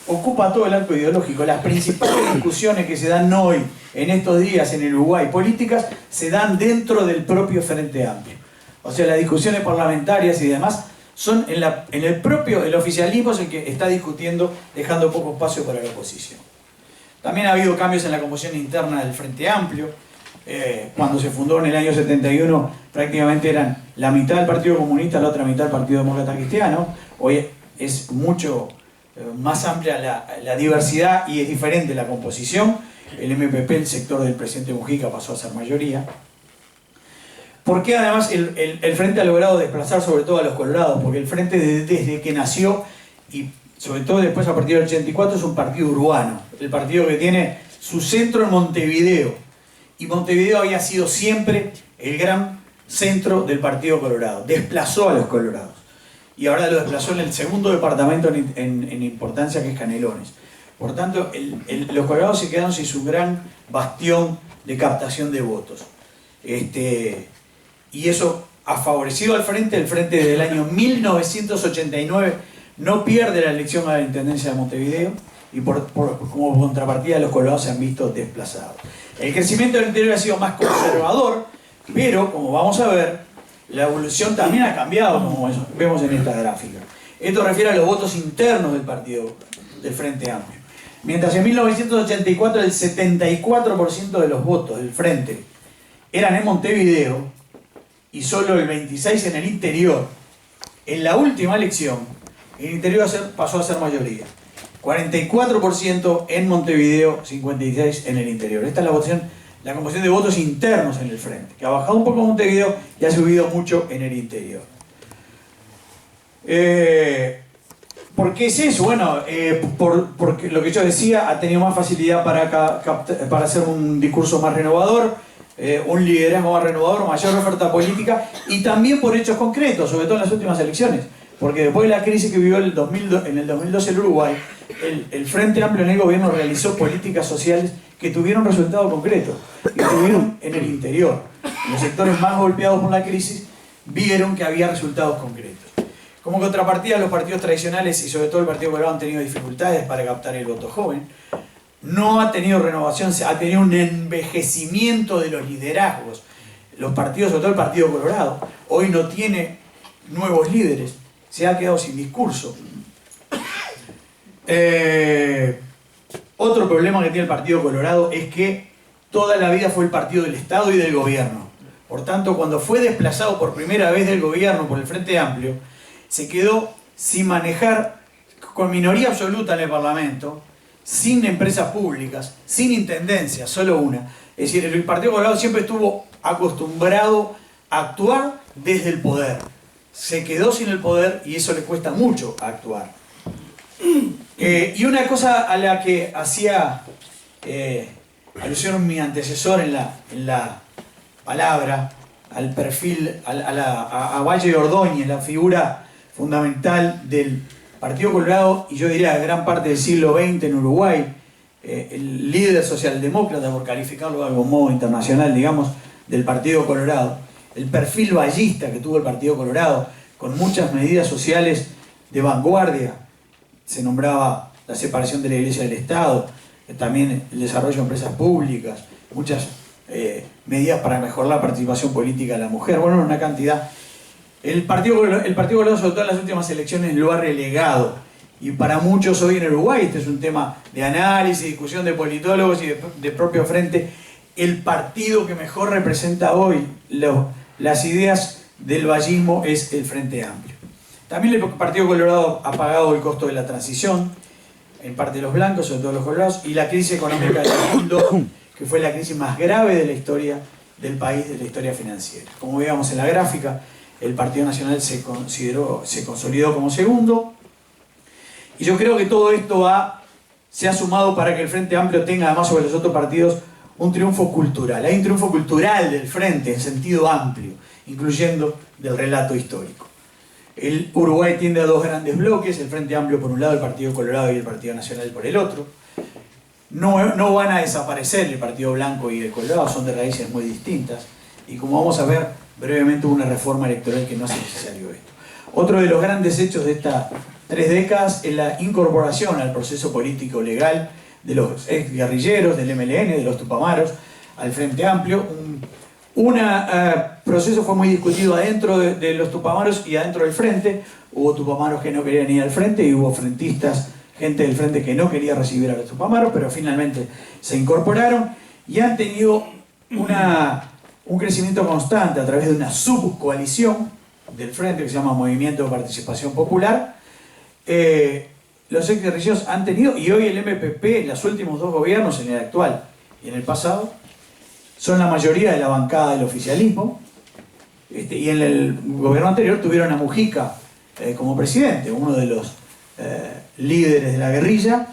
ocupa todo el arco ideológico. Las principales discusiones que se dan hoy, en estos días en el Uruguay, políticas, se dan dentro del propio Frente Amplio. O sea, las discusiones parlamentarias y demás son el oficialismo es el que está discutiendo, dejando poco espacio para la oposición. También ha habido cambios en la composición interna del Frente Amplio. Cuando se fundó en el año 71, prácticamente eran la mitad del Partido Comunista, la otra mitad del Partido Demócrata Cristiano. Hoy es mucho más amplia la diversidad y es diferente la composición. El MPP, el sector del presidente Mujica, pasó a ser mayoría. Porque además el Frente ha logrado desplazar sobre todo a los colorados, porque el Frente desde que nació y sobre todo después a partir del 84, es un partido urbano. El partido que tiene su centro en Montevideo. Y Montevideo había sido siempre el gran centro del Partido Colorado. Desplazó a los colorados. Y ahora lo desplazó en el segundo departamento en importancia, que es Canelones. Por tanto, los colorados se quedaron sin su gran bastión de captación de votos. Y eso ha favorecido al frente. El frente desde el año 1989 no pierde la elección a la Intendencia de Montevideo y como contrapartida los colorados se han visto desplazados. El crecimiento del interior ha sido más conservador, pero como vamos a ver, la evolución también ha cambiado, como vemos en esta gráfica. Esto refiere a los votos internos del partido del Frente Amplio. Mientras en 1984 el 74% de los votos del Frente eran en Montevideo y solo el 26% en el interior, en la última elección el interior pasó a ser mayoría. 44% en Montevideo, 56% en el interior. Esta es la composición de votos internos en el Frente, que ha bajado un poco en Montevideo y ha subido mucho en el interior. ¿Por qué es eso? Bueno, porque lo que yo decía, ha tenido más facilidad para hacer un discurso más renovador, un liderazgo más renovador, mayor oferta política, y también por hechos concretos, sobre todo en las últimas elecciones. Porque después de la crisis que vivió en el 2012 el Uruguay, el Frente Amplio en el gobierno realizó políticas sociales que tuvieron resultados concretos, y tuvieron en el interior. Los sectores más golpeados por la crisis vieron que había resultados concretos. Como contrapartida, los partidos tradicionales y sobre todo el Partido Colorado han tenido dificultades para captar el voto joven. No ha tenido renovación, ha tenido un envejecimiento de los liderazgos. Los partidos, sobre todo el Partido Colorado, hoy no tiene nuevos líderes, se ha quedado sin discurso. Otro problema que tiene el Partido Colorado es que toda la vida fue el partido del Estado y del gobierno. Por tanto, cuando fue desplazado por primera vez del gobierno por el Frente Amplio, se quedó sin manejar, con minoría absoluta en el Parlamento, sin empresas públicas, sin intendencia, solo una. Es decir, el Partido Colorado siempre estuvo acostumbrado a actuar desde el poder. Se quedó sin el poder y eso le cuesta mucho actuar. Y una cosa a la que hacía alusión mi antecesor en la palabra, al perfil, a Valle Ordóñez, la figura fundamental del Partido Colorado, y yo diría gran parte del siglo XX en Uruguay, el líder socialdemócrata, por calificarlo de algún modo internacional, digamos, del Partido Colorado. El perfil vallista que tuvo el Partido Colorado, con muchas medidas sociales de vanguardia. Se nombraba la separación de la Iglesia del Estado, también el desarrollo de empresas públicas, muchas medidas para mejorar la participación política de la mujer, bueno, una cantidad. El Partido Colorado, sobre todo en las últimas elecciones, lo ha relegado. Y para muchos hoy en Uruguay, este es un tema de análisis, discusión de politólogos y de propio frente, el partido que mejor representa hoy las ideas del vallismo es el Frente Amplio. También el Partido Colorado ha pagado el costo de la transición, en parte de los blancos, sobre todo los colorados, y la crisis económica del mundo, que fue la crisis más grave de la historia del país, de la historia financiera. Como veíamos en la gráfica, el Partido Nacional se consolidó como segundo, y yo creo que todo esto se ha sumado para que el Frente Amplio tenga, además sobre los otros partidos, un triunfo cultural. Hay un triunfo cultural del Frente en sentido amplio, incluyendo del relato histórico. El Uruguay tiende a dos grandes bloques, el Frente Amplio por un lado, el Partido Colorado y el Partido Nacional por el otro. No van a desaparecer el Partido Blanco y el Colorado, son de raíces muy distintas. Y como vamos a ver, brevemente hubo una reforma electoral que no hace necesario esto. Otro de los grandes hechos de estas 3 décadas es la incorporación al proceso político legal de los ex guerrilleros, del MLN, de los Tupamaros, al Frente Amplio. Un proceso fue muy discutido adentro de los Tupamaros y adentro del Frente. Hubo Tupamaros que no querían ir al Frente y hubo frentistas, gente del Frente que no quería recibir a los Tupamaros, pero finalmente se incorporaron y han tenido un crecimiento constante a través de una subcoalición del Frente que se llama Movimiento de Participación Popular. Los ex guerrilleros han tenido, y hoy el MPP, en los últimos 2 gobiernos, en el actual y en el pasado, son la mayoría de la bancada del oficialismo, y en el gobierno anterior tuvieron a Mujica como presidente, uno de los líderes de la guerrilla,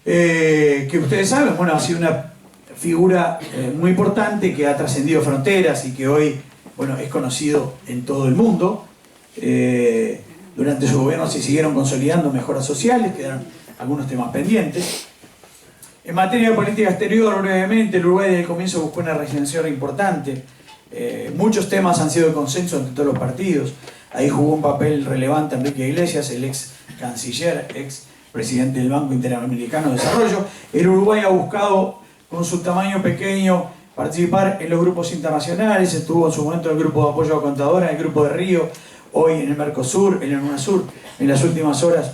que ustedes saben, bueno, ha sido una figura muy importante que ha trascendido fronteras y que hoy, bueno, es conocido en todo el mundo. Durante su gobierno se siguieron consolidando mejoras sociales, quedaron algunos temas pendientes. En materia de política exterior, brevemente, el Uruguay desde el comienzo buscó una regeneración importante. Muchos temas han sido de consenso entre todos los partidos. Ahí jugó un papel relevante Enrique Iglesias, el ex canciller, ex presidente del Banco Interamericano de Desarrollo. El Uruguay ha buscado, con su tamaño pequeño, participar en los grupos internacionales. Estuvo en su momento en el grupo de apoyo a Contadora, en el grupo de Río, hoy en el Mercosur, en el UNASUR. En las últimas horas,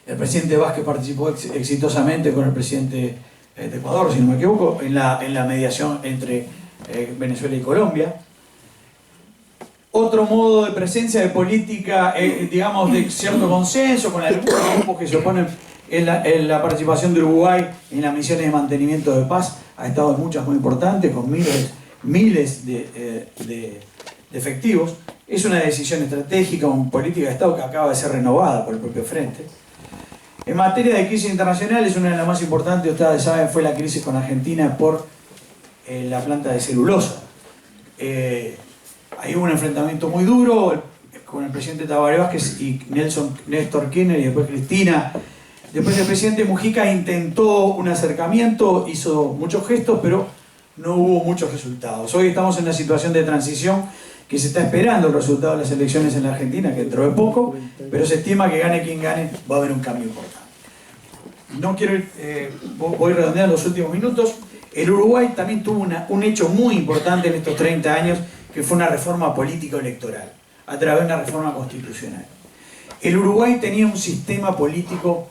el presidente Vázquez participó exitosamente con el presidente de Ecuador, si no me equivoco, en la mediación entre Venezuela y Colombia. Otro modo de presencia de política, digamos, de cierto consenso con algunos grupos que se oponen en la participación de Uruguay en las misiones de mantenimiento de paz, ha estado en muchas muy importantes, con miles de efectivos. Es una decisión estratégica, una política de Estado que acaba de ser renovada por el propio Frente. En materia de crisis internacionales, una de las más importantes, ustedes saben, fue la crisis con Argentina por la planta de celulosa. Ahí hubo un enfrentamiento muy duro con el presidente Tabaré Vázquez y Néstor Kirchner y después Cristina. Después el presidente Mujica intentó un acercamiento, hizo muchos gestos, pero no hubo muchos resultados. Hoy estamos en una situación de transición que se está esperando el resultado de las elecciones en la Argentina, que dentro de poco, pero se estima que gane quien gane, va a haber un cambio importante. No quiero ir, voy redondeando los últimos minutos. El Uruguay también tuvo un hecho muy importante en estos 30 años, que fue una reforma político-electoral, a través de una reforma constitucional. El Uruguay tenía un sistema político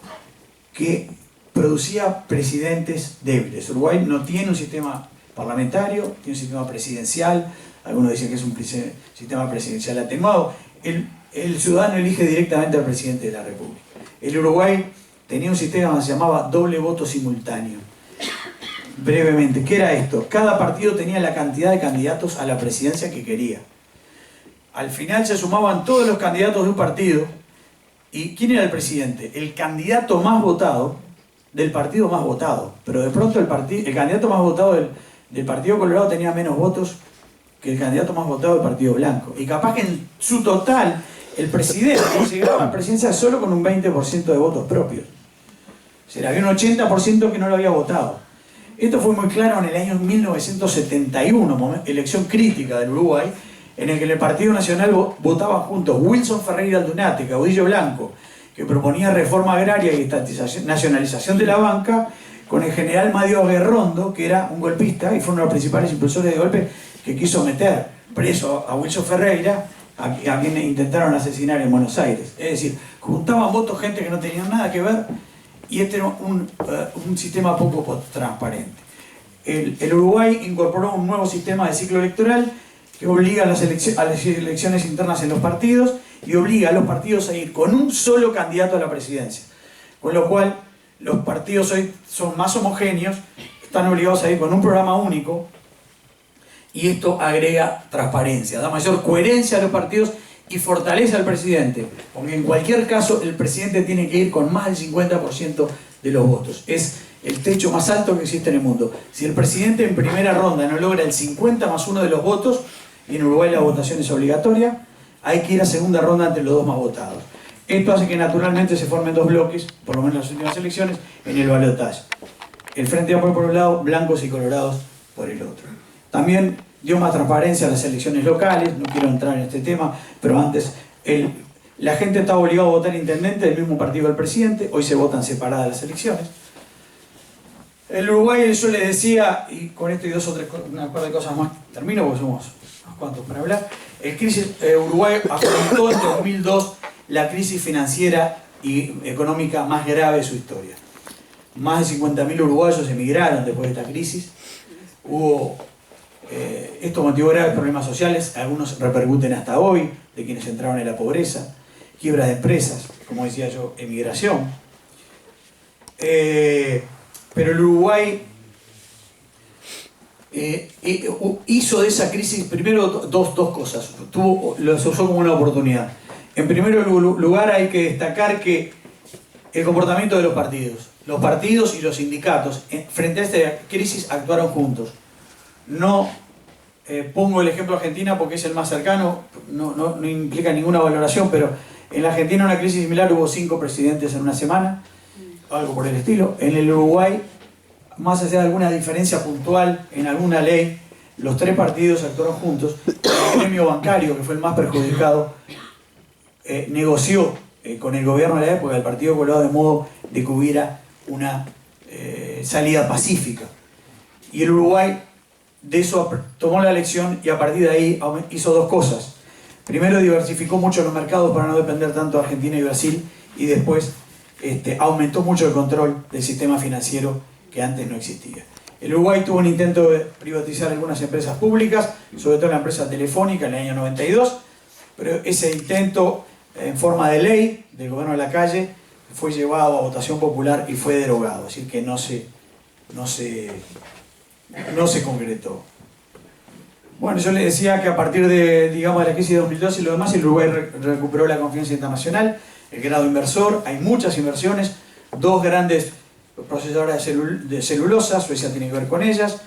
que producía presidentes débiles. Uruguay no tiene un sistema parlamentario, tiene un sistema presidencial. Algunos dicen que es un sistema presidencial atenuado. El ciudadano elige directamente al presidente de la República. El Uruguay tenía un sistema que se llamaba doble voto simultáneo. Brevemente, ¿qué era esto? Cada partido tenía la cantidad de candidatos a la presidencia que quería. Al final se sumaban todos los candidatos de un partido. ¿Y quién era el presidente? El candidato más votado del partido más votado. Pero de pronto el candidato más votado del Partido Colorado tenía menos votos que el candidato más votado del Partido Blanco. Y capaz que en su total, el presidente llegaba a la presidencia solo con un 20% de votos propios. O sea, había un 80% que no lo había votado. Esto fue muy claro en el año 1971, elección crítica del Uruguay, en el que en el Partido Nacional votaban juntos Wilson Ferreira Aldunate, Caudillo Blanco, que proponía reforma agraria y nacionalización de la banca, con el general Mario Aguerrondo, que era un golpista y fue uno de los principales impulsores de golpe, que quiso meter preso a Wilson Ferreira, a quien intentaron asesinar en Buenos Aires. Es decir, juntaban votos gente que no tenía nada que ver, y este era un sistema poco transparente. El Uruguay incorporó un nuevo sistema de ciclo electoral que obliga a las elecciones internas en los partidos y obliga a los partidos a ir con un solo candidato a la presidencia. Con lo cual, los partidos hoy son más homogéneos, están obligados a ir con un programa único, y esto agrega transparencia, da mayor coherencia a los partidos y fortalece al presidente, porque en cualquier caso el presidente tiene que ir con más del 50% de los votos. Es el techo más alto que existe en el mundo. Si el presidente en primera ronda no logra el 50+1 de los votos, y en Uruguay la votación es obligatoria, hay que ir a segunda ronda entre los dos más votados. Esto hace que naturalmente se formen dos bloques, por lo menos en las últimas elecciones, en el balotaje. El Frente Amplio por un lado, blancos y colorados por el otro. También dio más transparencia a las elecciones locales, no quiero entrar en este tema, pero antes la gente estaba obligada a votar intendente del mismo partido del presidente, hoy se votan separadas las elecciones. El Uruguay, yo les decía, y con esto y una par de cosas más, termino porque somos unos cuantos para hablar. Uruguay afrontó en 2002 la crisis financiera y económica más grave de su historia. Más de 50.000 uruguayos emigraron después de esta crisis. Esto motivó graves problemas sociales, algunos repercuten hasta hoy, de quienes entraron en la pobreza, quiebra de empresas, como decía yo, emigración. Pero el Uruguay hizo de esa crisis primero dos cosas, lo usó como una oportunidad. En primer lugar hay que destacar que el comportamiento de los partidos y los sindicatos frente a esta crisis actuaron juntos. No pongo el ejemplo de Argentina porque es el más cercano, no implica ninguna valoración, pero en la Argentina una crisis similar hubo 5 presidentes en una semana, algo por el estilo. En el Uruguay, más allá de alguna diferencia puntual en alguna ley, los 3 partidos actuaron juntos. El gremio bancario, que fue el más perjudicado, negoció con el gobierno de la época del Partido Colorado de modo de que hubiera una salida pacífica. Y el Uruguay de eso tomó la lección y a partir de ahí hizo 2 cosas. Primero, diversificó mucho los mercados para no depender tanto de Argentina y Brasil, y después aumentó mucho el control del sistema financiero que antes no existía. El Uruguay tuvo un intento de privatizar algunas empresas públicas, sobre todo la empresa Telefónica en el año 92, pero ese intento en forma de ley del gobierno de Lacalle fue llevado a votación popular y fue derogado, es decir que no se concretó. Bueno, yo le decía que a partir de la crisis de 2012 y lo demás, el Uruguay recuperó la confianza internacional, el grado inversor, hay muchas inversiones, 2 grandes procesadoras de celulosa, Suecia tiene que ver con ellas,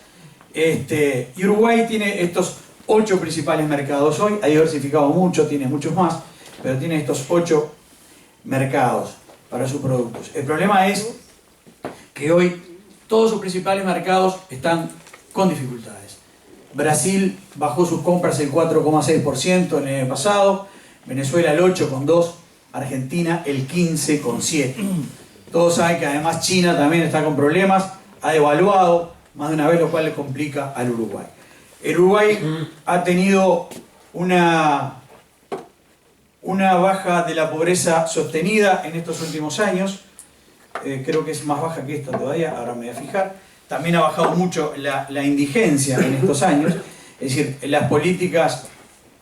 y Uruguay tiene estos 8 principales mercados hoy, ha diversificado mucho, tiene muchos más, pero tiene estos 8 mercados para sus productos. El problema es que hoy todos sus principales mercados están con dificultades. Brasil bajó sus compras el 4,6% en el año pasado, Venezuela el 8,2%, Argentina el 15,7%. Todos saben que además China también está con problemas, ha devaluado más de una vez, lo cual le complica al Uruguay. El Uruguay ha tenido una baja de la pobreza sostenida en estos últimos años, creo que es más baja que esta todavía, ahora me voy a fijar. También ha bajado mucho la indigencia en estos años, es decir, las políticas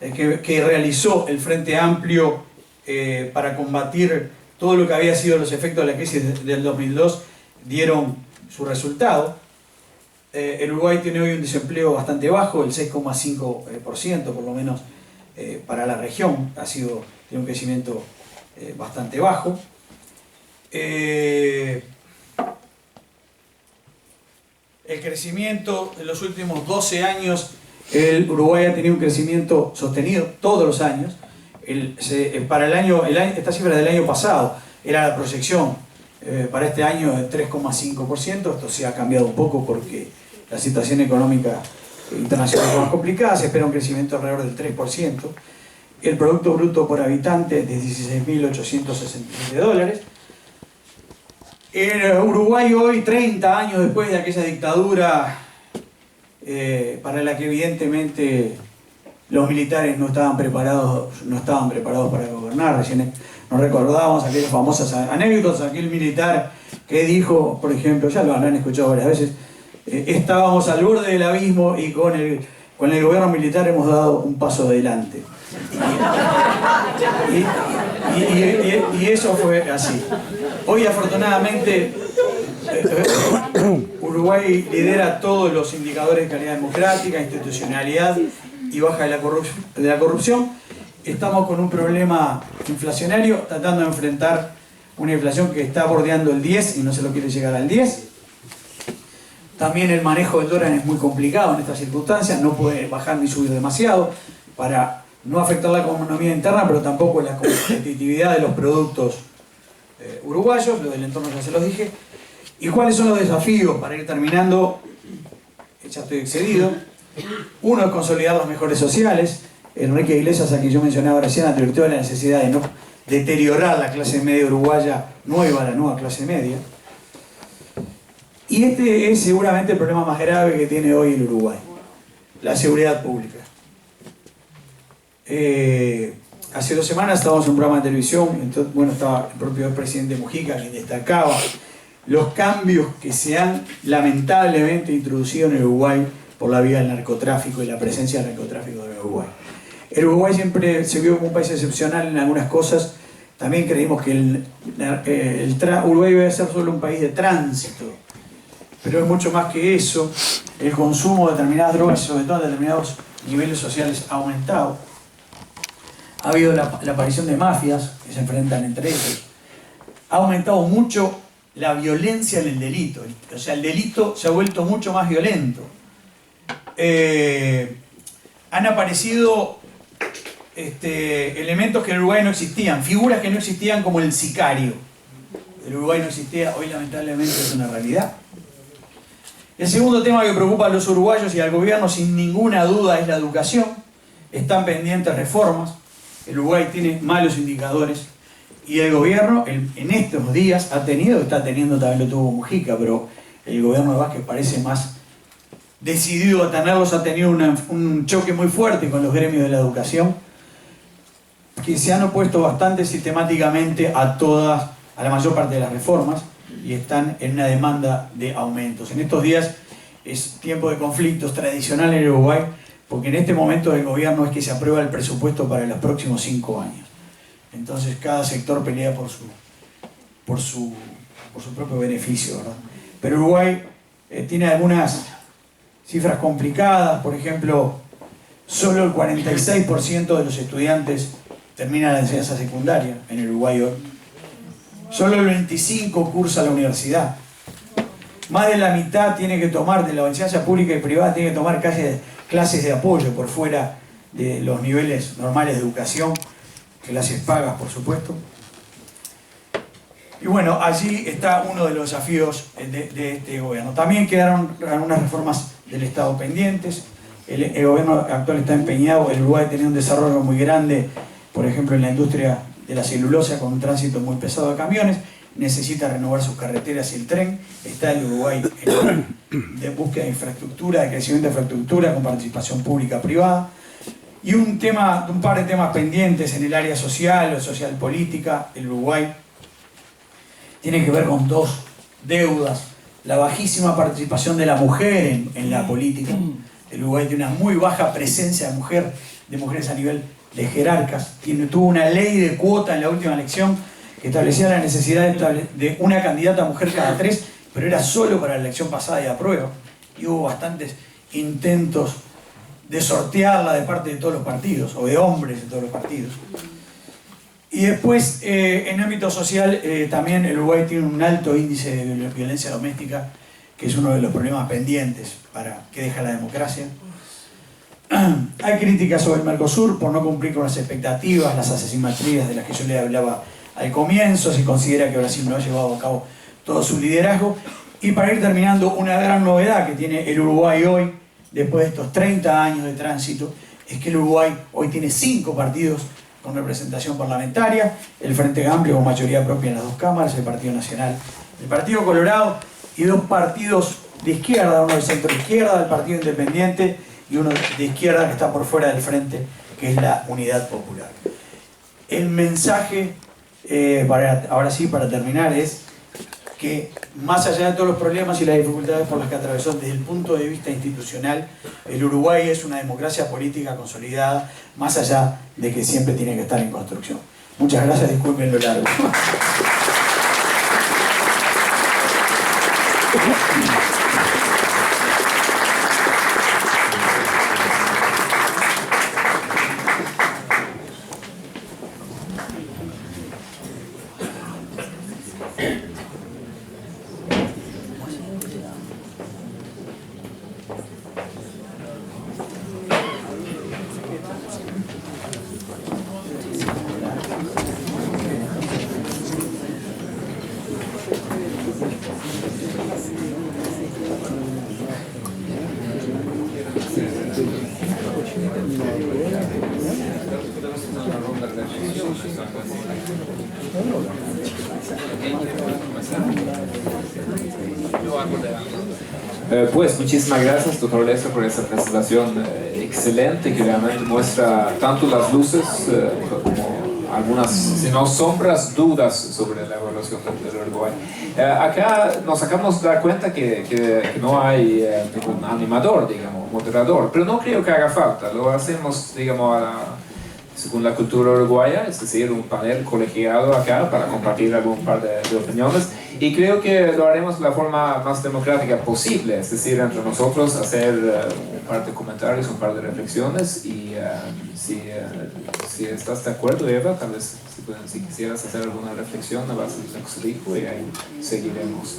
que realizó el Frente Amplio para combatir todo lo que había sido los efectos de la crisis del 2002 dieron su resultado. El Uruguay tiene hoy un desempleo bastante bajo, el 6,5% por lo menos para la región, tiene un crecimiento bastante bajo. El crecimiento de los últimos 12 años, el Uruguay ha tenido un crecimiento sostenido todos los años. Esta cifra del año pasado era la proyección para este año de 3,5%. Esto se ha cambiado un poco porque la situación económica internacional es más complicada. Se espera un crecimiento alrededor del 3%. El Producto Bruto por habitante de $16.867. En Uruguay hoy, 30 años después de aquella dictadura para la que evidentemente los militares no estaban preparados para gobernar. Recién nos recordábamos aquellas famosas anécdotas, aquel militar que dijo, por ejemplo, ya lo habrán escuchado varias veces, estábamos al borde del abismo y con el gobierno militar hemos dado un paso adelante. Y eso fue así. Hoy afortunadamente Uruguay lidera todos los indicadores de calidad democrática, institucionalidad y baja de la corrupción. Estamos con un problema inflacionario, tratando de enfrentar una inflación que está bordeando el 10 y no se lo quiere llegar al 10. También el manejo del dólar es muy complicado en estas circunstancias, no puede bajar ni subir demasiado para no afectar la economía interna, pero tampoco la competitividad de los productos uruguayos, lo del entorno ya se los dije. ¿Y cuáles son los desafíos? Para ir terminando, ya estoy excedido. Uno es consolidar los mejores sociales. Enrique Iglesias, a quien yo mencionaba recién, advirtió la necesidad de no deteriorar la clase media uruguaya nueva, la nueva clase media. Y este es seguramente el problema más grave que tiene hoy el Uruguay, la seguridad pública. Hace 2 semanas estábamos en un programa de televisión, entonces, estaba el propio presidente Mujica, quien destacaba los cambios que se han lamentablemente introducido en el Uruguay por la vía del narcotráfico y la presencia del narcotráfico en el Uruguay. El Uruguay siempre se vio como un país excepcional en algunas cosas. También creímos que Uruguay iba a ser solo un país de tránsito, pero es mucho más que eso. El consumo de determinadas drogas, sobre todo en determinados niveles sociales, ha aumentado. ha habido la aparición de mafias que se enfrentan entre ellos. Ha aumentado mucho la violencia en el delito, o sea, el delito se ha vuelto mucho más violento. Han aparecido elementos que en Uruguay no existían, figuras que no existían como el sicario. En Uruguay no existía, hoy lamentablemente es una realidad. El segundo tema que preocupa a los uruguayos y al gobierno sin ninguna duda es la educación. Están pendientes reformas. El Uruguay tiene malos indicadores y el gobierno en estos días está teniendo, también lo tuvo Mujica, pero el gobierno de Vázquez parece más decidido a tenerlos, ha tenido un choque muy fuerte con los gremios de la educación, que se han opuesto bastante sistemáticamente a la mayor parte de las reformas y están en una demanda de aumentos. En estos días es tiempo de conflictos tradicional en Uruguay, porque en este momento el gobierno es que se aprueba el presupuesto para los próximos 5 años. Entonces cada sector pelea por su propio beneficio, ¿verdad? Pero Uruguay tiene algunas cifras complicadas. Por ejemplo, solo el 46% de los estudiantes terminan la enseñanza secundaria en el Uruguay hoy. Solo el 25% cursa la universidad. Más de la mitad tiene que tomar, de la enseñanza pública y privada, tiene que tomar clases de apoyo por fuera de los niveles normales de educación, clases pagas, por supuesto. Y bueno, allí está uno de los desafíos de este gobierno. También quedaron algunas reformas del Estado pendientes. El gobierno actual está empeñado. El Uruguay tiene un desarrollo muy grande, por ejemplo, en la industria de la celulosa, con un tránsito muy pesado de camiones. Necesita renovar sus carreteras y el tren. Está el Uruguay de búsqueda de infraestructura, de crecimiento de infraestructura con participación pública-privada. Y un par de temas pendientes en el área social o social política. El Uruguay tiene que ver con 2 deudas. La bajísima participación de la mujer en la política. El Uruguay tiene una muy baja presencia de mujeres a nivel de jerarcas. Tuvo una ley de cuota en la última elección que establecía la necesidad de una candidata mujer cada 3, pero era solo para la elección pasada y a prueba. Y hubo bastantes intentos de sortearla de parte de todos los partidos, o de hombres de todos los partidos. Y después, en ámbito social, también el Uruguay tiene un alto índice de violencia doméstica, que es uno de los problemas pendientes para que deja la democracia. Hay críticas sobre el Mercosur por no cumplir con las expectativas, las asimetrías de las que yo le hablaba al comienzo. Se considera que Brasil no ha llevado a cabo todo su liderazgo. Y para ir terminando, una gran novedad que tiene el Uruguay hoy, después de estos 30 años de tránsito, es que el Uruguay hoy tiene 5 partidos con representación parlamentaria: el Frente Amplio con mayoría propia en las 2 cámaras, el Partido Nacional, el Partido Colorado, y 2 partidos de izquierda, uno de centro izquierda, el Partido Independiente, y uno de izquierda que está por fuera del frente, que es la Unidad Popular. El mensaje, ahora sí, para terminar, es que más allá de todos los problemas y las dificultades por las que atravesó desde el punto de vista institucional, el Uruguay es una democracia política consolidada, más allá de que siempre tiene que estar en construcción. Muchas gracias, disculpen lo largo. Pues muchísimas gracias, doctor Lester, por esta presentación excelente, que realmente muestra tanto las luces como algunas, si no sombras, dudas sobre la evaluación del Uruguay. Acá nos acabamos de dar cuenta que no hay ningún animador, digamos, moderador, pero no creo que haga falta. Lo hacemos, digamos, según la cultura uruguaya, es decir, un panel colegiado acá para compartir algún par de opiniones. Y creo que lo haremos de la forma más democrática posible, es decir, entre nosotros hacer un par de comentarios, un par de reflexiones y si estás de acuerdo, Eva, tal vez si quisieras hacer alguna reflexión a base de lo que se dijo y ahí seguiremos.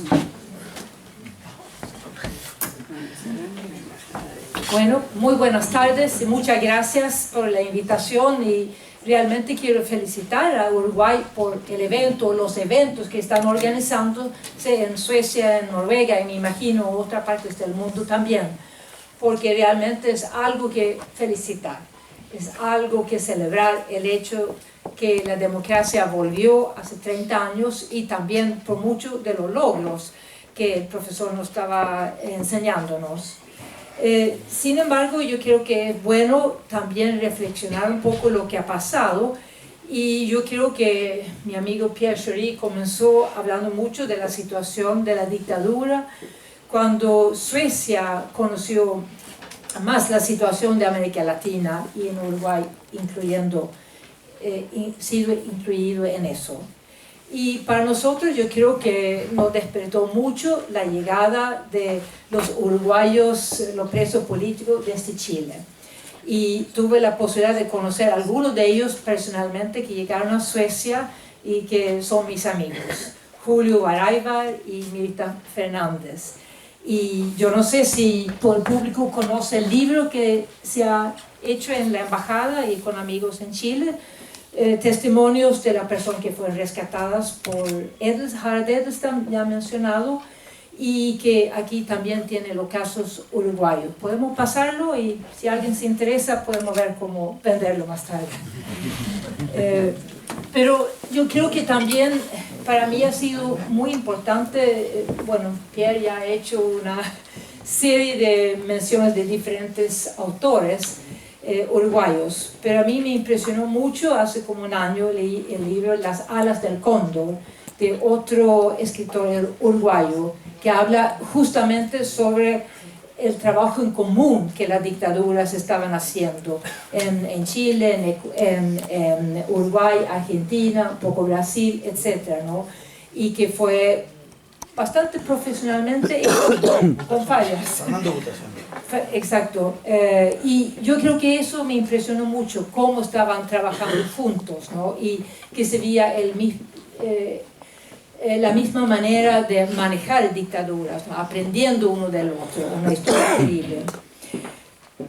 Bueno, muy buenas tardes y muchas gracias por la invitación y realmente quiero felicitar a Uruguay por el evento, los eventos que están organizándose en Suecia, en Noruega y me imagino en otras partes del mundo también, porque realmente es algo que felicitar, es algo que celebrar el hecho que la democracia volvió hace 30 años y también por muchos de los logros que el profesor nos estaba enseñándonos. Sin embargo, yo creo que es bueno también reflexionar un poco lo que ha pasado y yo creo que mi amigo Pierre Schori comenzó hablando mucho de la situación de la dictadura cuando Suecia conoció más la situación de América Latina y en Uruguay sido incluido en eso. Y para nosotros yo creo que nos despertó mucho la llegada de los uruguayos, los presos políticos desde Chile. Y tuve la posibilidad de conocer a algunos de ellos personalmente que llegaron a Suecia y que son mis amigos, Julio Baraybar y Mirta Fernández. Y yo no sé si todo el público conoce el libro que se ha hecho en la embajada y con amigos en Chile, testimonios de la persona que fueron rescatadas por Harald Edelstam, ya mencionado, y que aquí también tiene los casos uruguayos. Podemos pasarlo y si alguien se interesa podemos ver cómo venderlo más tarde. Pero yo creo que también para mí ha sido muy importante, bueno, Pierre ya ha hecho una serie de menciones de diferentes autores, uruguayos, pero a mí me impresionó mucho, hace como un año leí el libro Las alas del cóndor de otro escritor uruguayo que habla justamente sobre el trabajo en común que las dictaduras estaban haciendo en Chile, en Uruguay, Argentina, un poco Brasil, etc., ¿no? Y que fue bastante profesionalmente con fallas. Exacto. Y yo creo que eso me impresionó mucho, cómo estaban trabajando juntos, ¿no? Y que se veía la misma manera de manejar dictaduras, ¿no? Aprendiendo uno del otro, una historia increíble.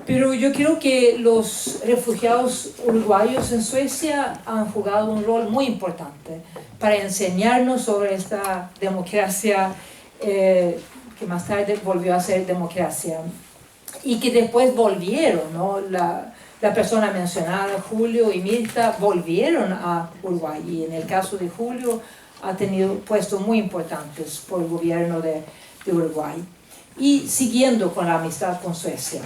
Pero yo creo que los refugiados uruguayos en Suecia han jugado un rol muy importante para enseñarnos sobre esta democracia que más tarde volvió a ser democracia y que después volvieron, ¿no? La persona mencionada, Julio y Mirta, volvieron a Uruguay y en el caso de Julio ha tenido puestos muy importantes por el gobierno de Uruguay y siguiendo con la amistad con Suecia.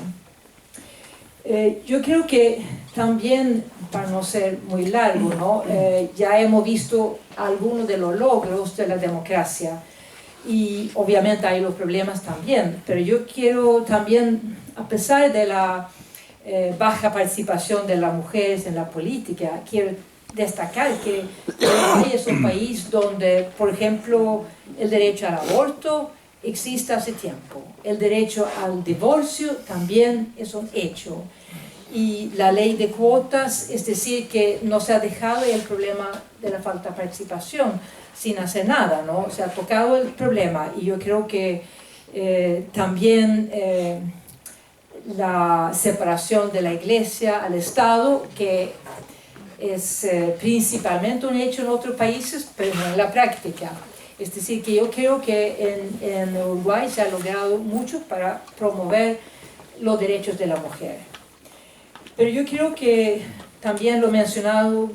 Yo creo que también, para no ser muy largo, ¿no? Ya hemos visto algunos de los logros de la democracia y obviamente hay los problemas también, pero yo quiero también, a pesar de la baja participación de las mujeres en la política, quiero destacar que Uruguay es un país donde, por ejemplo, el derecho al aborto existe hace tiempo. El derecho al divorcio también es un hecho. Y la ley de cuotas, es decir, que no se ha dejado el problema de la falta de participación sin hacer nada, ¿no? Se ha tocado el problema y yo creo que también la separación de la iglesia al Estado, que es principalmente un hecho en otros países, pero no en la práctica. Es decir, que yo creo que en Uruguay se ha logrado mucho para promover los derechos de la mujer. Pero yo creo que también lo he mencionado,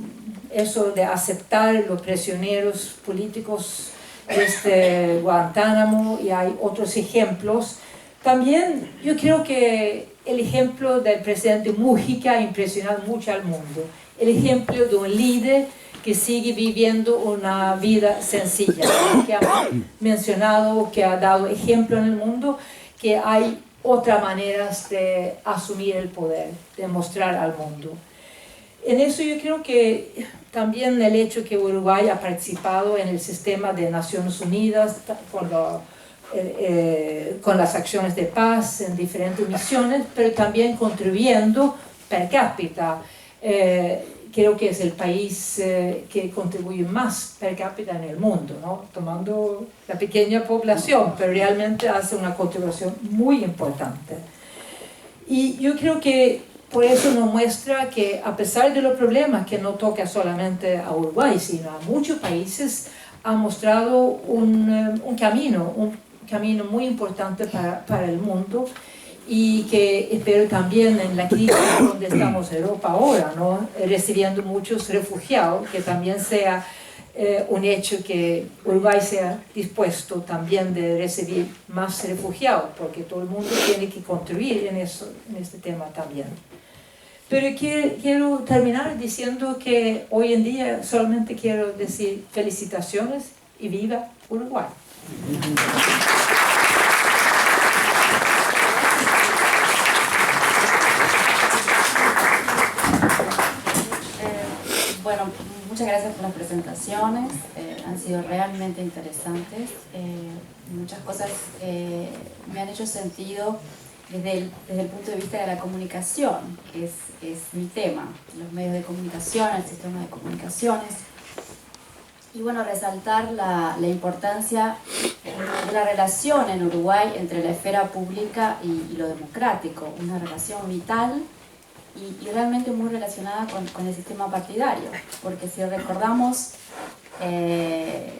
eso de aceptar los prisioneros políticos desde Guantánamo, y hay otros ejemplos. También yo creo que el ejemplo del presidente Mujica ha impresionado mucho al mundo. El ejemplo de un líder que sigue viviendo una vida sencilla, que ha mencionado, que ha dado ejemplo en el mundo, que hay otras maneras de asumir el poder, de mostrar al mundo. En eso yo creo que también el hecho que Uruguay ha participado en el sistema de Naciones Unidas con las acciones de paz en diferentes misiones, pero también contribuyendo per cápita. Creo que es el país que contribuye más per cápita en el mundo, ¿no? Tomando la pequeña población, pero realmente hace una contribución muy importante. Y yo creo que por eso nos muestra que a pesar de los problemas que no toca solamente a Uruguay, sino a muchos países, ha mostrado un camino muy importante para el mundo, y que espero también en la crisis donde estamos en Europa ahora, ¿no? Recibiendo muchos refugiados, que también sea un hecho que Uruguay sea dispuesto también de recibir más refugiados, porque todo el mundo tiene que contribuir en este tema también. Pero quiero terminar diciendo que hoy en día solamente quiero decir felicitaciones y viva Uruguay. Bueno, muchas gracias por las presentaciones, han sido realmente interesantes. Muchas cosas me han hecho sentido desde el punto de vista de la comunicación, que es mi tema, los medios de comunicación, el sistema de comunicaciones. Y bueno, resaltar la importancia de la relación en Uruguay entre la esfera pública y lo democrático, una relación vital y realmente muy relacionada con el sistema partidario, porque si recordamos desde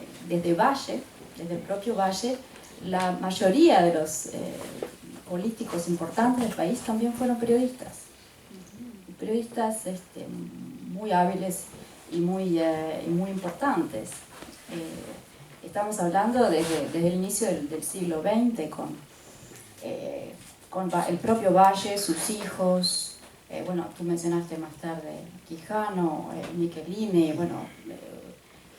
el propio Valle, la mayoría de los políticos importantes del país también fueron periodistas, muy hábiles y muy importantes. Estamos hablando desde el inicio del siglo XX con el propio Valle, sus hijos. Bueno, tú mencionaste más tarde Quijano, Michelini, bueno,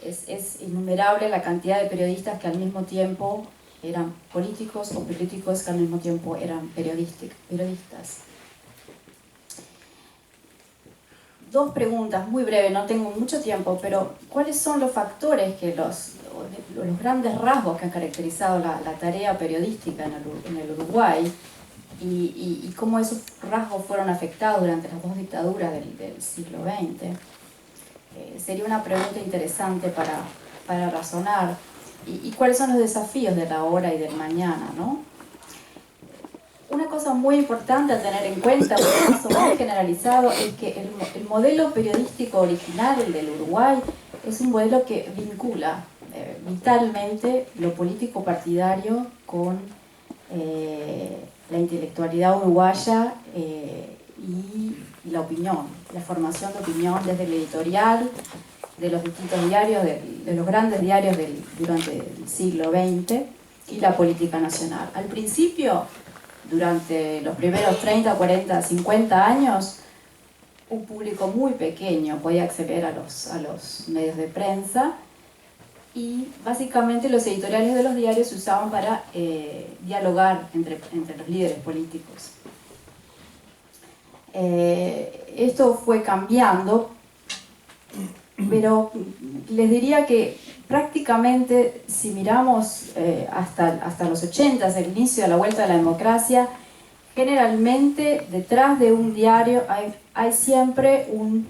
es innumerable la cantidad de periodistas que al mismo tiempo eran políticos o políticos que al mismo tiempo eran periodistas. Dos preguntas muy breves, no tengo mucho tiempo, pero ¿cuáles son los factores los grandes rasgos que han caracterizado la tarea periodística en el Uruguay? Y cómo esos rasgos fueron afectados durante las dos dictaduras del siglo XX. Sería una pregunta interesante para razonar. Y cuáles son los desafíos de la hora y del mañana, ¿no? Una cosa muy importante a tener en cuenta, un caso muy generalizado, es que el modelo periodístico original del Uruguay es un modelo que vincula vitalmente lo político partidario con la intelectualidad uruguaya y la opinión, la formación de opinión desde el editorial, de los distintos diarios, de los grandes diarios durante el siglo XX y la política nacional. Al principio, durante los primeros 30, 40, 50 años, un público muy pequeño podía acceder a los medios de prensa, y básicamente los editoriales de los diarios se usaban para dialogar entre los líderes políticos. Esto fue cambiando, pero les diría que prácticamente, si miramos hasta los 80, el inicio de la vuelta de la democracia, generalmente detrás de un diario hay siempre un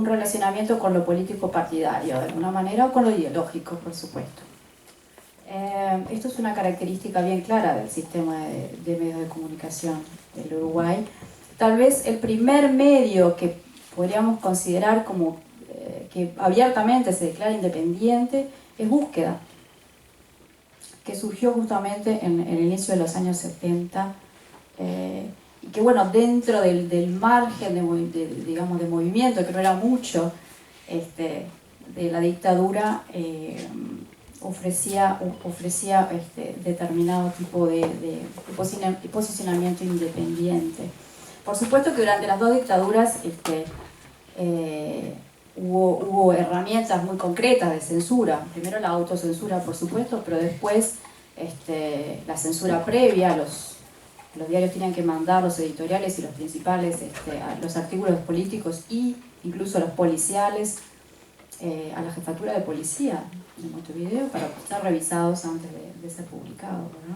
relacionamiento con lo político partidario, de alguna manera, o con lo ideológico, por supuesto. Esto es una característica bien clara del sistema de medios de comunicación del Uruguay. Tal vez el primer medio que podríamos considerar como que abiertamente se declara independiente es Búsqueda, que surgió justamente en el inicio de los años 70, y que bueno, dentro del margen de movimiento, que no era mucho, de la dictadura, ofrecía determinado tipo de posicionamiento independiente. Por supuesto que durante las dos dictaduras hubo herramientas muy concretas de censura. Primero la autocensura, por supuesto, pero después la censura previa. Los diarios tenían que mandar los editoriales y los principales, los artículos políticos y incluso los policiales, a la jefatura de policía de Montevideo para ser revisados antes de ser publicados, ¿no?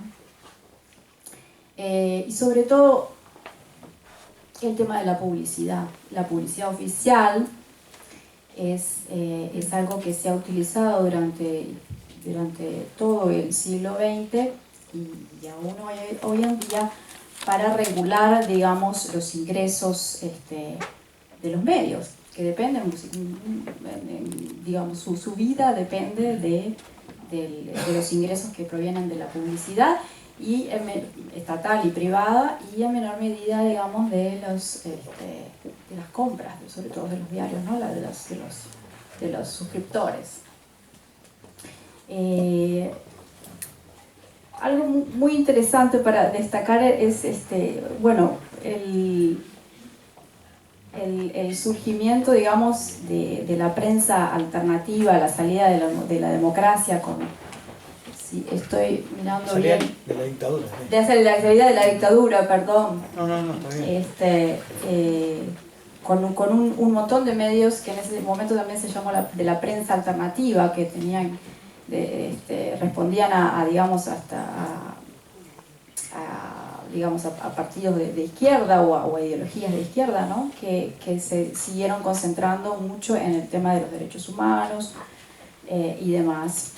Y sobre todo el tema de la publicidad oficial es algo que se ha utilizado durante todo el siglo XX y aún hoy en día para regular, digamos, los ingresos de los medios, que dependen, digamos, su vida depende de los ingresos que provienen de la publicidad y estatal y privada, y en menor medida, digamos, de las compras, sobre todo de los diarios, ¿no? de los suscriptores. Algo muy interesante para destacar es el surgimiento, digamos, de la prensa alternativa, la salida de la democracia si estoy mirando bien. De la dictadura. De hacer la salida de la dictadura, perdón. No, está bien. Con un montón de medios que en ese momento también se llamó de la prensa alternativa, que tenían respondían digamos, a partidos de izquierda o a ideologías de izquierda, ¿no? que se siguieron concentrando mucho en el tema de los derechos humanos y demás.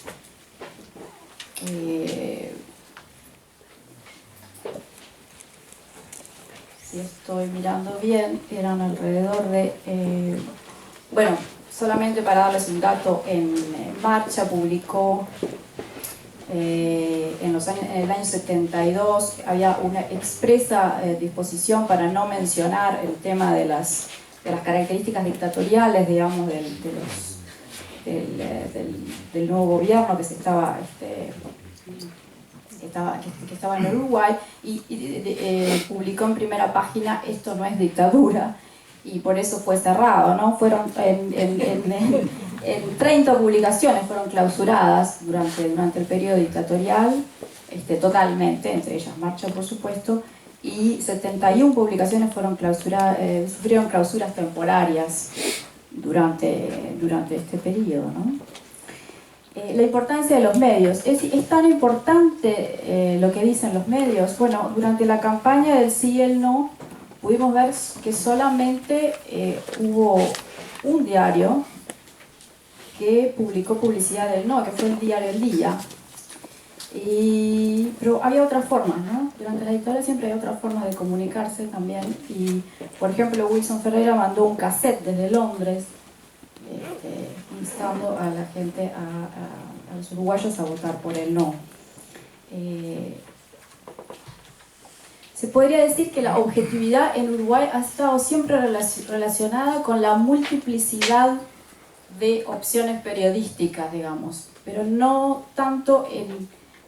Si estoy mirando bien, eran alrededor de... solamente para darles un dato, en Marcha publicó en el año 72, había una expresa disposición para no mencionar el tema de las características dictatoriales, digamos, del nuevo gobierno que estaba en Uruguay, y publicó en primera página: esto no es dictadura, y por eso fue cerrado, ¿no? Fueron en 30 publicaciones fueron clausuradas durante el periodo dictatorial, totalmente, entre ellas Marcha, por supuesto, y 71 publicaciones fueron sufrieron clausuras temporarias durante este periodo, ¿no? La importancia de los medios. Es tan importante lo que dicen los medios. Bueno, durante la campaña del sí y el no, pudimos ver que solamente hubo un diario que publicó publicidad del no, que fue el diario El Día. Pero había otras formas, ¿no? Durante la dictadura siempre hay otras formas de comunicarse también. Y, por ejemplo, Wilson Ferreira mandó un cassette desde Londres, instando a la gente, a los uruguayos, a votar por el no. Se podría decir que la objetividad en Uruguay ha estado siempre relacionada con la multiplicidad de opciones periodísticas, digamos, pero no tanto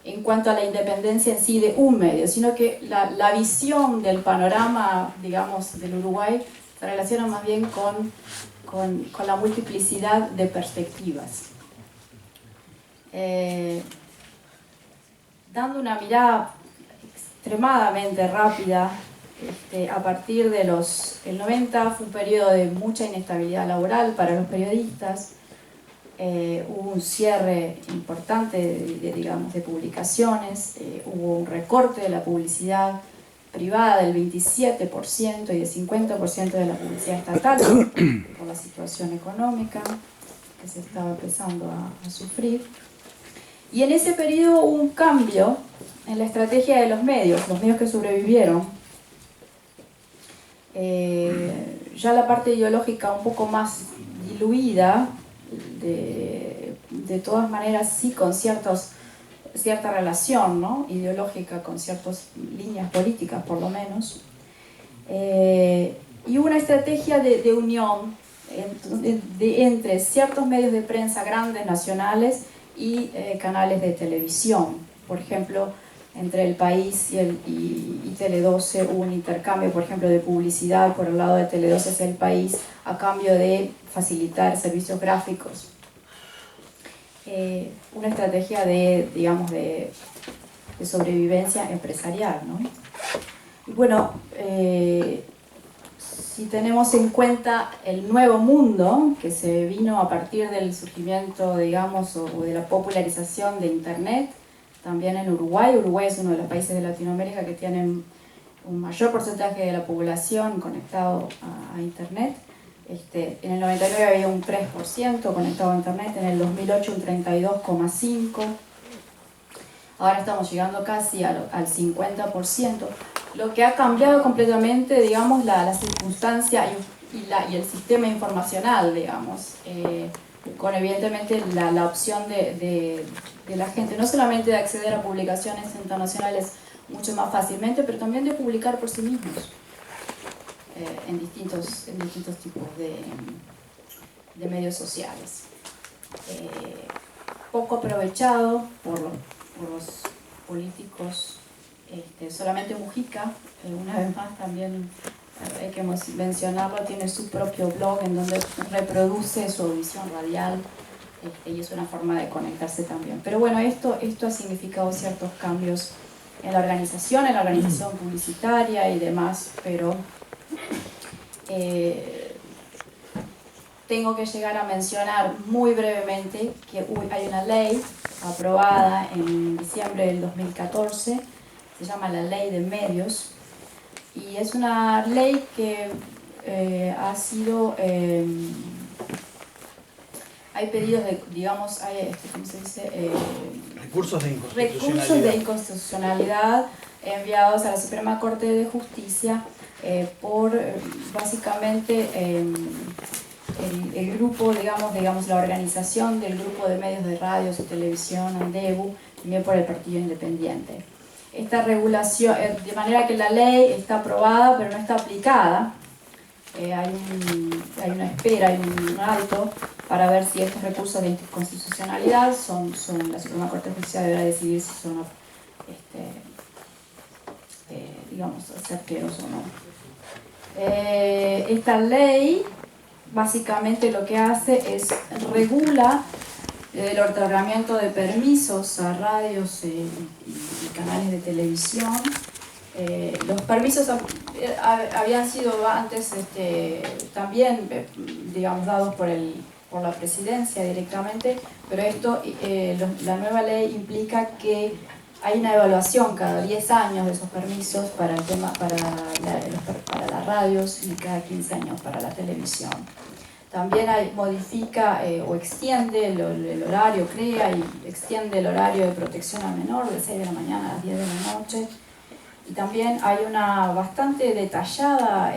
en cuanto a la independencia en sí de un medio, sino que la visión del panorama, digamos, del Uruguay se relaciona más bien con la multiplicidad de perspectivas. Dando una mirada extremadamente rápida, a partir de el 90 fue un periodo de mucha inestabilidad laboral para los periodistas. Hubo un cierre importante de publicaciones, hubo un recorte de la publicidad privada del 27% y del 50% de la publicidad estatal por la situación económica que se estaba empezando a sufrir. Y en ese periodo hubo un cambio en la estrategia de los medios que sobrevivieron. Ya la parte ideológica un poco más diluida, de todas maneras sí con cierta relación, ¿no? Ideológica con ciertas líneas políticas por lo menos, y una estrategia de unión entre ciertos medios de prensa grandes nacionales y canales de televisión. Por ejemplo, entre El País y Tele12 hubo un intercambio, por ejemplo, de publicidad por el lado de Tele12 hacia El País a cambio de facilitar servicios gráficos. Una estrategia de sobrevivencia empresarial, ¿no? Y bueno, si tenemos en cuenta el nuevo mundo que se vino a partir del surgimiento, digamos, o de la popularización de Internet, también en Uruguay. Uruguay es uno de los países de Latinoamérica que tienen un mayor porcentaje de la población conectado a Internet. En el 99 había un 3% conectado a Internet, en el 2008 un 32,5%. Ahora estamos llegando casi al 50%, lo que ha cambiado completamente, digamos, la circunstancia y el sistema informacional, digamos, con evidentemente la opción de la gente, no solamente de acceder a publicaciones internacionales mucho más fácilmente, pero también de publicar por sí mismos en distintos tipos de medios sociales. Poco aprovechado por los políticos, solamente Mujica, una vez más también hay que mencionarlo, tiene su propio blog en donde reproduce su audición radial, y es una forma de conectarse también. Pero bueno, esto ha significado ciertos cambios en la organización publicitaria y demás, pero tengo que llegar a mencionar muy brevemente que hay una ley aprobada en diciembre del 2014, se llama la Ley de Medios, y es una ley que ha sido... hay pedidos de, digamos, ¿cómo se dice? Recursos de inconstitucionalidad enviados a la Suprema Corte de Justicia por básicamente el grupo, digamos, la organización del grupo de medios de radios y televisión, ANDEVU, también por el Partido Independiente. Esta regulación, de manera que la ley está aprobada pero no está aplicada. Hay una espera, hay un alto para ver si estos recursos de inconstitucionalidad la Suprema Corte de Justicia deberá decidir si son digamos, certeros o no. Esta ley básicamente lo que hace es regula el otorgamiento de permisos a radios y canales de televisión. Los permisos habían sido antes también, digamos, dados por la presidencia directamente, pero la nueva ley implica que hay una evaluación cada 10 años de esos permisos para las radios y cada 15 años para la televisión. También modifica o extiende el horario, crea y extiende el horario de protección al menor de 6 de la mañana a las 10 de la noche. Y también hay una bastante detallada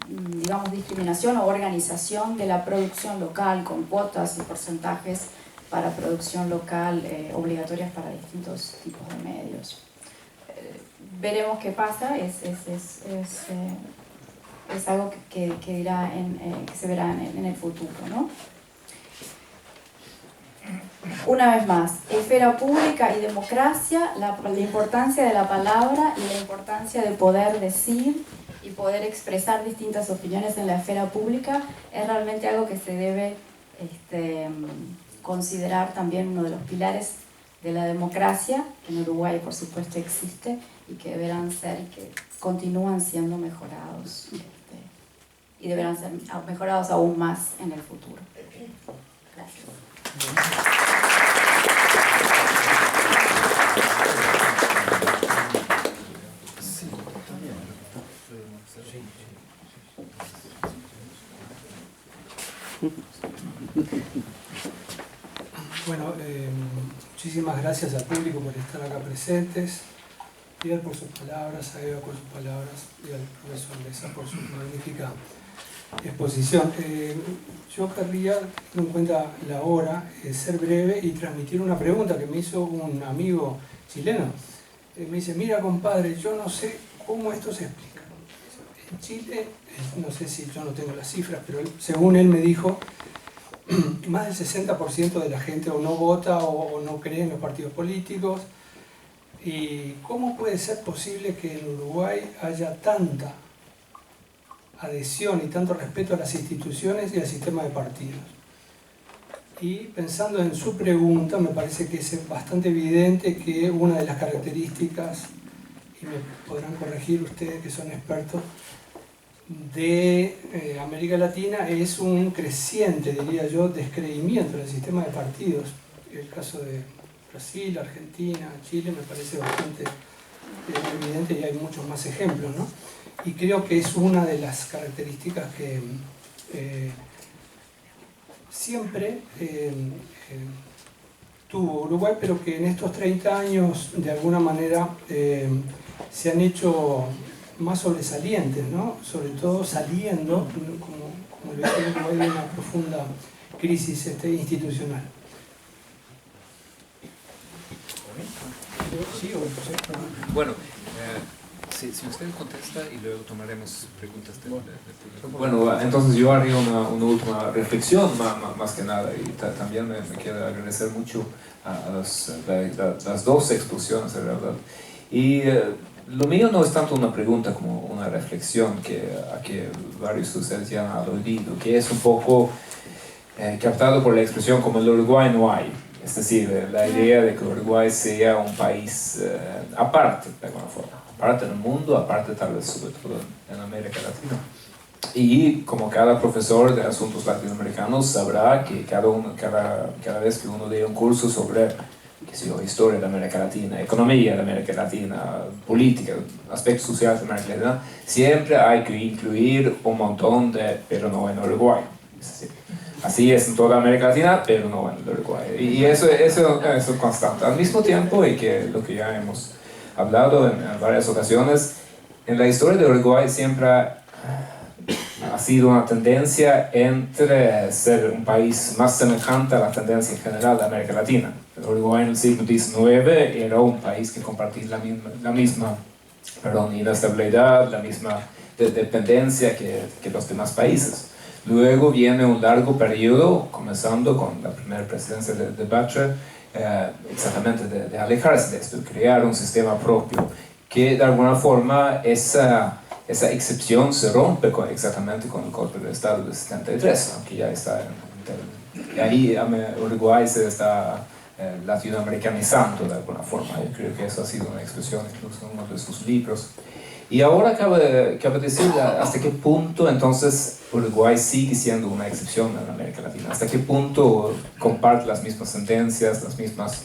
digamos, discriminación o organización de la producción local con cuotas y porcentajes para producción local obligatorias para distintos tipos de medios. Veremos qué pasa, es algo que se verá en el futuro, ¿no? Una vez más, esfera pública y democracia, la importancia de la palabra y la importancia de poder decir y poder expresar distintas opiniones en la esfera pública es realmente algo que se debe considerar también uno de los pilares de la democracia, que en Uruguay por supuesto existe y que deberán ser y que continúan siendo mejorados y deberán ser mejorados aún más en el futuro. Gracias. Bueno, muchísimas gracias al público por estar acá presentes, Pierre por sus palabras, a Eva por sus palabras y al profesor Leza por su magnífica exposición. Yo querría, teniendo en cuenta la hora, ser breve y transmitir una pregunta que me hizo un amigo chileno. Me dice, mira compadre, yo no sé cómo esto se explica. En Chile, no sé si yo no tengo las cifras, pero según él me dijo, más del 60% de la gente o no vota o no cree en los partidos políticos. ¿Y cómo puede ser posible que en Uruguay haya tanta adhesión y tanto respeto a las instituciones y al sistema de partidos? Y pensando en su pregunta, me parece que es bastante evidente que una de las características y me podrán corregir ustedes que son expertos, de América Latina es un creciente, diría yo, descreimiento del sistema de partidos. El caso de Brasil, Argentina, Chile me parece bastante evidente y hay muchos más ejemplos, ¿no? Y creo que es una de las características que siempre tuvo Uruguay, pero que en estos 30 años de alguna manera se han hecho más sobresalientes, ¿no? Sobre todo saliendo, como lo decía Uruguay, de una profunda crisis institucional. Sí, bueno, si usted contesta y luego tomaremos preguntas del público. Bueno, entonces yo haría una última reflexión más que nada, y también me quiero agradecer mucho a las dos exposiciones, de verdad. Y lo mío no es tanto una pregunta como una reflexión a que varios de ustedes ya han aludido, que es un poco captado por la expresión como el Uruguay no hay. Es decir, la idea de que Uruguay sea un país aparte, de alguna forma, aparte del mundo, aparte tal vez sobre todo en América Latina. Y como cada profesor de asuntos latinoamericanos sabrá que cada vez que uno dé un curso sobre historia de América Latina, economía de América Latina, política, aspectos sociales de América Latina, siempre hay que incluir un montón de, pero no en Uruguay. Es decir, así es en toda América Latina, pero no en el Uruguay. Y eso es constante. Al mismo tiempo, y que lo que ya hemos hablado en varias ocasiones, en la historia de Uruguay siempre ha sido una tendencia entre ser un país más semejante a la tendencia general de América Latina. El Uruguay en el siglo XIX era un país que compartía la misma inestabilidad, la misma dependencia que los demás países. Luego viene un largo periodo, comenzando con la primera presidencia de Thatcher, exactamente de alejarse de esto, crear un sistema propio, que de alguna forma esa excepción se rompe exactamente con el golpe de Estado de 73, aunque ya está y ahí Uruguay se está latinoamericanizando de alguna forma. Yo creo que eso ha sido una expresión incluso en uno de sus libros. Y ahora cabe decir hasta qué punto entonces Uruguay sigue siendo una excepción en América Latina, hasta qué punto comparte las mismas tendencias, las mismas,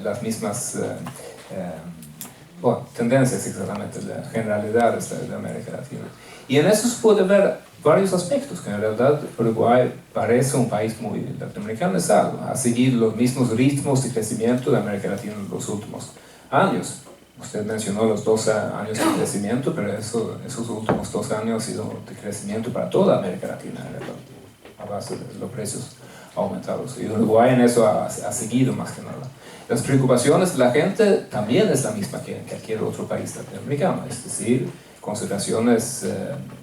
las mismas tendencias exactamente, las generalidades de América Latina. Y en eso se puede ver varios aspectos, que en realidad Uruguay parece un país muy latinoamericanizado, ha seguido los mismos ritmos de crecimiento de América Latina en los últimos años. Usted mencionó los 12 años de crecimiento, pero esos últimos 2 años ha sido de crecimiento para toda América Latina, a base de los precios aumentados. Y Uruguay en eso ha seguido más que nada. Las preocupaciones de la gente también es la misma que cualquier otro país latinoamericano, es decir, consideraciones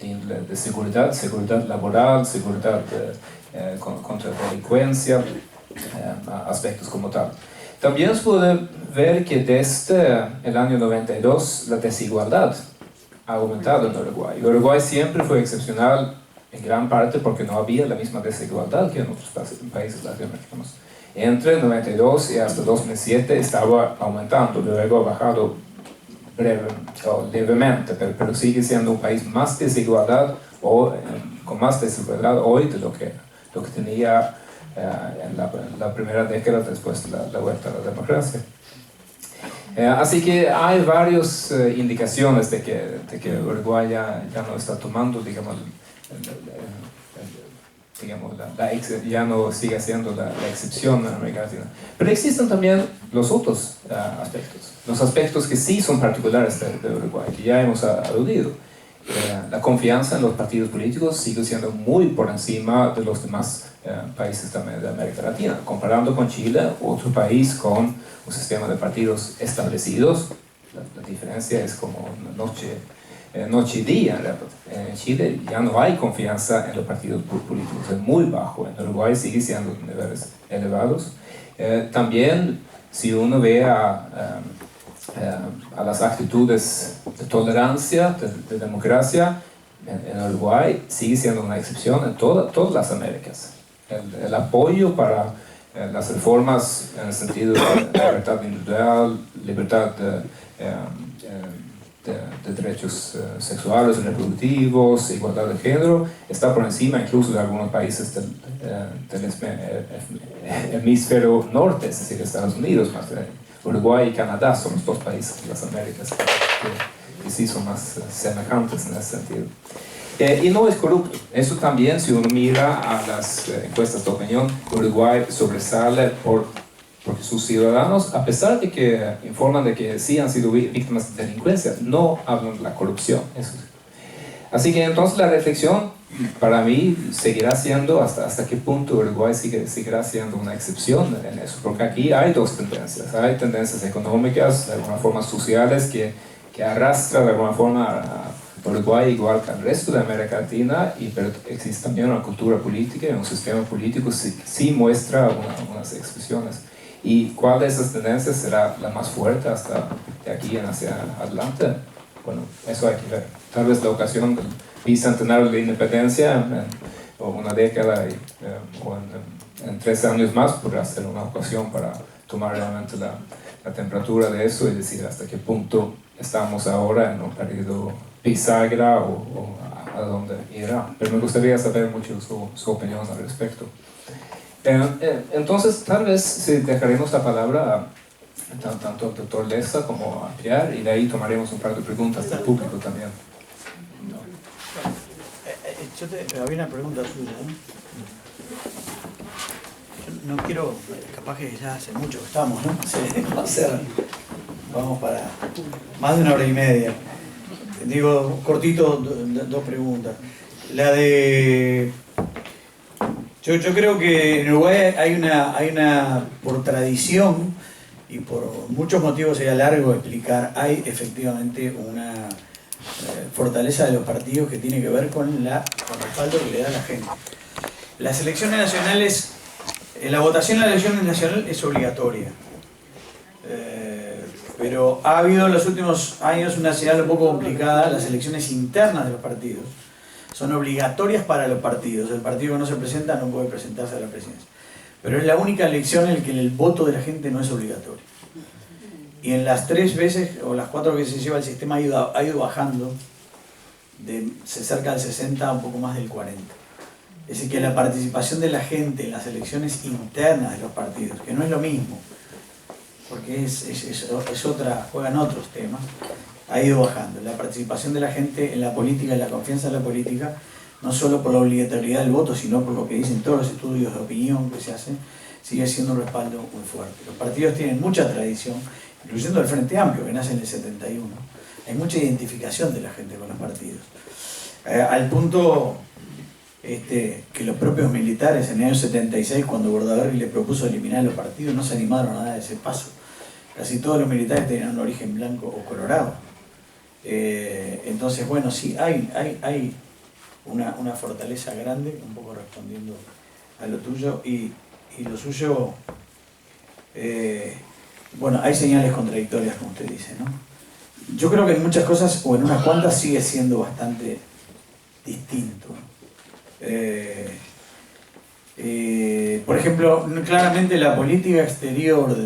de seguridad laboral, seguridad contra delincuencia, aspectos como tal. También se puede ver que desde el año 92 la desigualdad ha aumentado en Uruguay. Uruguay siempre fue excepcional en gran parte porque no había la misma desigualdad que en otros países latinoamericanos. Entre 92 y hasta 2007 estaba aumentando, luego ha bajado levemente, pero sigue siendo un país más desigualdad con más desigualdad hoy de lo que tenía en la primera década después de la vuelta a la democracia. Así que hay varias indicaciones de que Uruguay ya no está tomando, ya no sigue siendo la excepción en América Latina. Pero existen también los otros aspectos, los aspectos que sí son particulares de Uruguay, que ya hemos aludido. La confianza en los partidos políticos sigue siendo muy por encima de los demás países de América Latina. Comparando con Chile, otro país con un sistema de partidos establecidos, la diferencia es como noche y día. En Chile ya no hay confianza en los partidos políticos, es muy bajo. En Uruguay sigue siendo niveles elevados. También, si uno ve a las actitudes de tolerancia, de democracia, en Uruguay sigue siendo una excepción en todas las Américas. El apoyo para las reformas en el sentido de libertad individual, libertad de derechos sexuales y reproductivos, igualdad de género, está por encima incluso de algunos países del hemisferio norte, es decir, Estados Unidos, más Uruguay y Canadá son los dos países de las Américas que sí son más semejantes en ese sentido. Y no es corrupto. Eso también, si uno mira a las encuestas de opinión, Uruguay sobresale porque sus ciudadanos, a pesar de que informan de que sí han sido víctimas de delincuencia, no hablan de la corrupción. Eso. Así que entonces la reflexión para mí seguirá siendo hasta qué punto Uruguay seguirá siendo una excepción en eso, porque aquí hay dos tendencias. Hay tendencias económicas, de alguna forma sociales, que arrastran de alguna forma a Uruguay igual que al resto de América Latina, pero existe también una cultura política y un sistema político que sí muestra algunas expresiones. ¿Y cuál de esas tendencias será la más fuerte hasta de aquí en hacia adelante? Bueno, eso hay que ver. Tal vez la ocasión del bicentenario de la independencia o una década o en 13 años más podrá ser una ocasión para tomar realmente la temperatura de eso y decir hasta qué punto estamos ahora en un periodo bisagra o a dónde irá. Pero me gustaría saber mucho su opinión al respecto. Entonces, tal vez dejaremos la palabra tanto al doctor Lessa como a Pierre, y de ahí tomaremos un par de preguntas del público también. Había una pregunta suya, ¿no? Yo no quiero, capaz que ya hace mucho que estamos, ¿no? Vamos para más de 1 hora y media. Digo, cortito, dos preguntas. La de... Yo creo que en Uruguay hay una, por tradición y por muchos motivos sería largo explicar, hay efectivamente una fortaleza de los partidos que tiene que ver con el respaldo que le da la gente. Las elecciones nacionales, la votación en la elección nacional es obligatoria. Pero ha habido en los últimos años una señal un poco complicada. Las elecciones internas de los partidos son obligatorias para los partidos. El partido que no se presenta no puede presentarse a la presidencia. Pero es la única elección en la que el voto de la gente no es obligatorio. Y en las 3 veces o las 4 veces que se lleva el sistema ha ido bajando, se acerca al 60 a un poco más del 40. Es decir, que la participación de la gente en las elecciones internas de los partidos, que no es lo mismo, porque es otra, juegan otros temas, ha ido bajando. La participación de la gente en la política, en la confianza en la política, no solo por la obligatoriedad del voto, sino por lo que dicen todos los estudios de opinión que se hacen, sigue siendo un respaldo muy fuerte. Los partidos tienen mucha tradición, incluyendo el Frente Amplio, que nace en el 71. Hay mucha identificación de la gente con los partidos. Al punto que los propios militares en el año 76, cuando Bordaberry le propuso eliminar los partidos, no se animaron a dar ese paso. Casi todos los militares tenían un origen blanco o colorado. Entonces, bueno, sí, hay una fortaleza grande, un poco respondiendo a lo tuyo, y lo suyo, bueno, hay señales contradictorias, como usted dice, ¿no? Yo creo que en muchas cosas, o en unas cuantas, sigue siendo bastante distinto. Por ejemplo, claramente la política exterior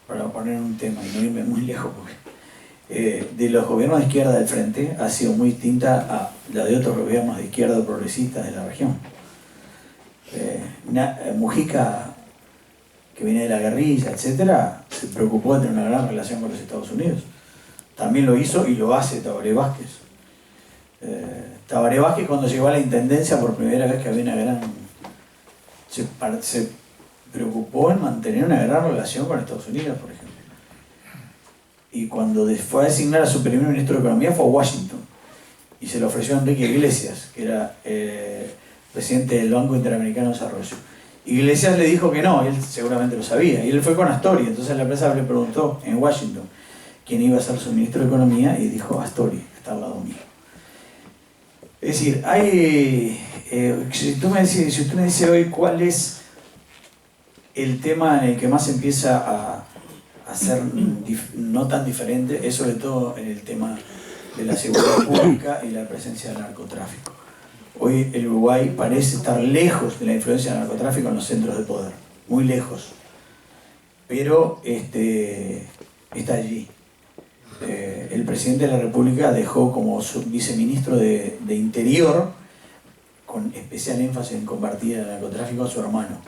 para poner un tema y no irme muy lejos, porque de los gobiernos de izquierda del frente ha sido muy distinta a la de otros gobiernos de izquierda progresistas de la región. Mujica, que viene de la guerrilla, etcétera, se preocupó de tener una gran relación con los Estados Unidos. También lo hizo y lo hace Tabaré Vázquez. Tabaré Vázquez, cuando llegó a la intendencia por primera vez que había una gran... se preocupó en mantener una gran relación con Estados Unidos, por ejemplo. Y cuando fue a designar a su primer ministro de Economía fue a Washington. Y se lo ofreció a Enrique Iglesias, que era presidente del Banco Interamericano de Desarrollo. Iglesias le dijo que no, él seguramente lo sabía. Y él fue con Astori, entonces la prensa le preguntó en Washington quién iba a ser su ministro de Economía y dijo Astori, que está al lado mío. Es decir, si usted me dice hoy cuál es el tema en el que más empieza a ser no tan diferente, es sobre todo en el tema de la seguridad pública y la presencia del narcotráfico. Hoy el Uruguay parece estar lejos de la influencia del narcotráfico en los centros de poder, muy lejos, pero está allí. El presidente de la República dejó como su viceministro de Interior, con especial énfasis en combatir el narcotráfico, a su hermano,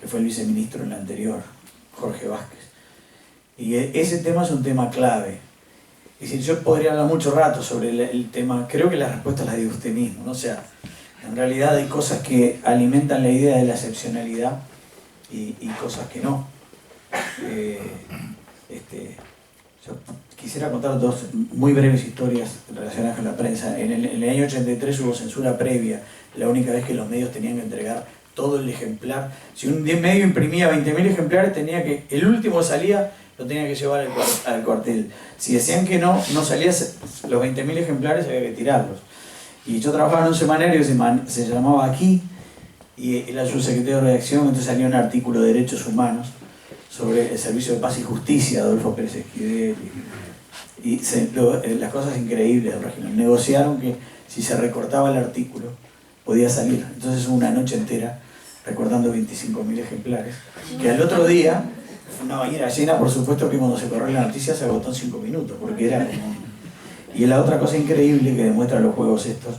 que fue el viceministro en la anterior, Jorge Vázquez. Y ese tema es un tema clave. Es decir, yo podría hablar mucho rato sobre el tema, creo que la respuesta la dio usted mismo, ¿no? O sea, en realidad hay cosas que alimentan la idea de la excepcionalidad y cosas que no. Yo quisiera contar dos muy breves historias relacionadas con la prensa. En el año 83 hubo censura previa, la única vez que los medios tenían que entregar todo el ejemplar. Si un medio imprimía 20.000 ejemplares, el último salía, lo tenía que llevar al cuartel. Si decían que no salía los 20.000 ejemplares, había que tirarlos. Y yo trabajaba en un semanario que se llamaba Aquí, y era subsecretario de redacción, entonces salió un artículo de Derechos Humanos sobre el Servicio de Paz y Justicia de Adolfo Pérez Esquivel. Y las cosas increíbles del régimen. Negociaron que si se recortaba el artículo, podía salir. Entonces hubo una noche entera recortando 25.000 ejemplares, que al otro día, una bañera llena, por supuesto que cuando se corrió la noticia se agotó en 5 minutos, porque era como... Y la otra cosa increíble que demuestran los juegos estos,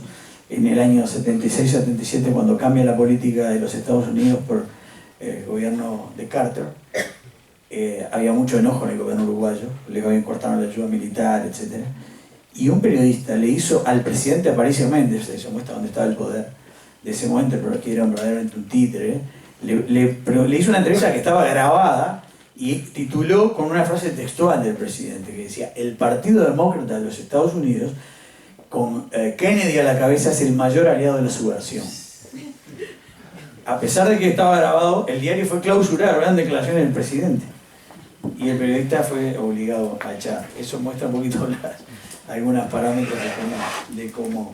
en el año 76-77, cuando cambia la política de los Estados Unidos por el gobierno de Carter, había mucho enojo en el gobierno uruguayo, le habían cortado la ayuda militar, etc. Y un periodista le hizo al presidente Aparicio Méndez, se muestra dónde estaba el poder de ese momento, pero que era verdaderamente un títere, le hizo una entrevista que estaba grabada y tituló con una frase textual del presidente que decía: el Partido Demócrata de los Estados Unidos, con Kennedy a la cabeza, es el mayor aliado de la subversión. A pesar de que estaba grabado, el diario fue clausurado, eran declaraciones del presidente. Y el periodista fue obligado a echar. Eso muestra un poquito algunos parámetros de cómo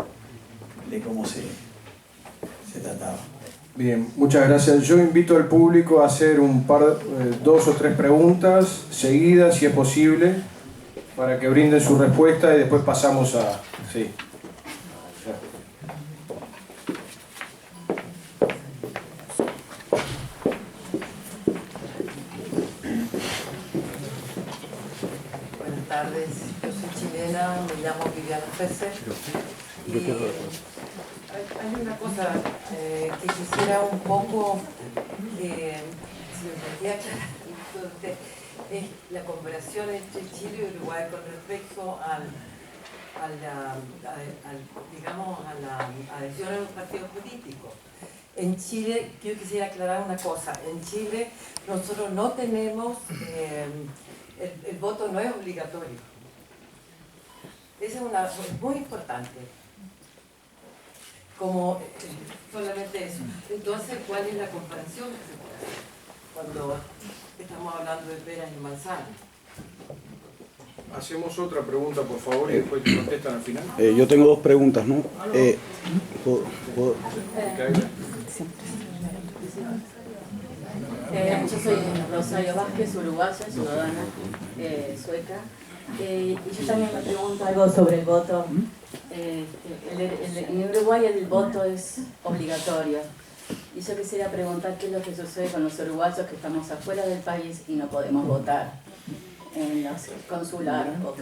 se trataba. Bien, muchas gracias. Yo invito al público a hacer dos o tres preguntas seguidas, si es posible, para que brinden su respuesta y después pasamos a... Sí. Buenas tardes, yo soy chilena, me llamo Viviana Fesser. Hay una cosa que quisiera un poco que si me podría aclarar usted, es la comparación entre Chile y Uruguay con respecto a la adhesión a los partidos políticos. En Chile, yo quisiera aclarar una cosa, en Chile nosotros no tenemos, el voto no es obligatorio. Eso es muy importante. Como solamente eso. Entonces, ¿cuál es la comparación que se puede hacer cuando estamos hablando de peras y manzanas? Hacemos otra pregunta, por favor, y después te contestan al final. Yo tengo dos preguntas, ¿no? Yo soy Rosario Vázquez, uruguaya, ciudadana sueca. Y yo también me pregunto algo sobre el voto. En Uruguay el voto es obligatorio. Y yo quisiera preguntar qué es lo que sucede con los uruguayos que estamos afuera del país y no podemos votar en los consulados o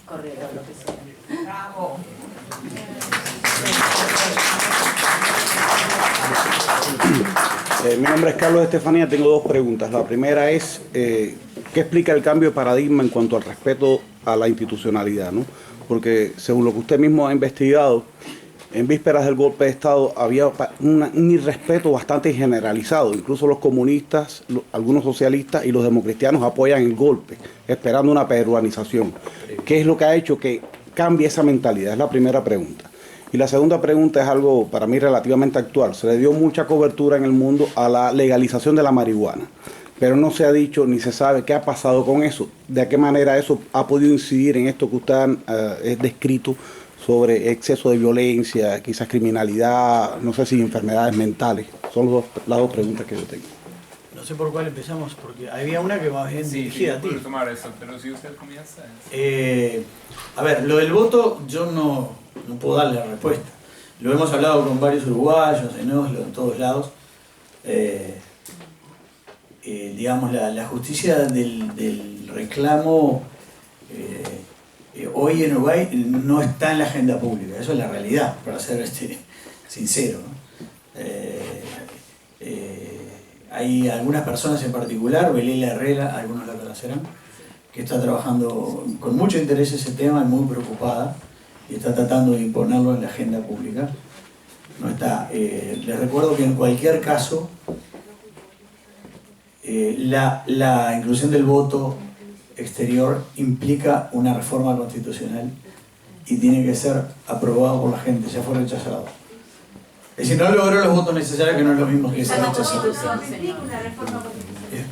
correos, lo que sea. ¡Bravo! Mi nombre es Carlos Estefanía, tengo dos preguntas. La primera es, ¿qué explica el cambio de paradigma en cuanto al respeto a la institucionalidad, ¿no? Porque según lo que usted mismo ha investigado, en vísperas del golpe de Estado había un irrespeto bastante generalizado. Incluso los comunistas, algunos socialistas y los democristianos apoyan el golpe, esperando una peruanización. ¿Qué es lo que ha hecho que cambie esa mentalidad? Es la primera pregunta. Y la segunda pregunta es algo para mí relativamente actual. Se le dio mucha cobertura en el mundo a la legalización de la marihuana, pero no se ha dicho ni se sabe qué ha pasado con eso, de qué manera eso ha podido incidir en esto que usted ha descrito sobre exceso de violencia, quizás criminalidad, no sé si enfermedades mentales. Son las dos preguntas que yo tengo. No sé por cuál empezamos, porque había una que más bien dirigida a ti. Tomar eso, pero si usted comienza... A ver, lo del voto yo no puedo darle la respuesta. Lo hemos hablado con varios uruguayos, en Oslo, en todos lados. digamos, la justicia del reclamo hoy en Uruguay no está en la agenda pública. Eso es la realidad, para ser sincero, ¿no? Hay algunas personas en particular, Belela Herrera, algunos la conocerán, que está trabajando con mucho interés ese tema y muy preocupada, y está tratando de imponerlo en la agenda pública. No está. Les recuerdo que en cualquier caso la inclusión del voto exterior implica una reforma constitucional y tiene que ser aprobado por la gente, ya fue rechazado. Es decir, no logró los votos necesarios, que no es lo mismo que ser rechazado.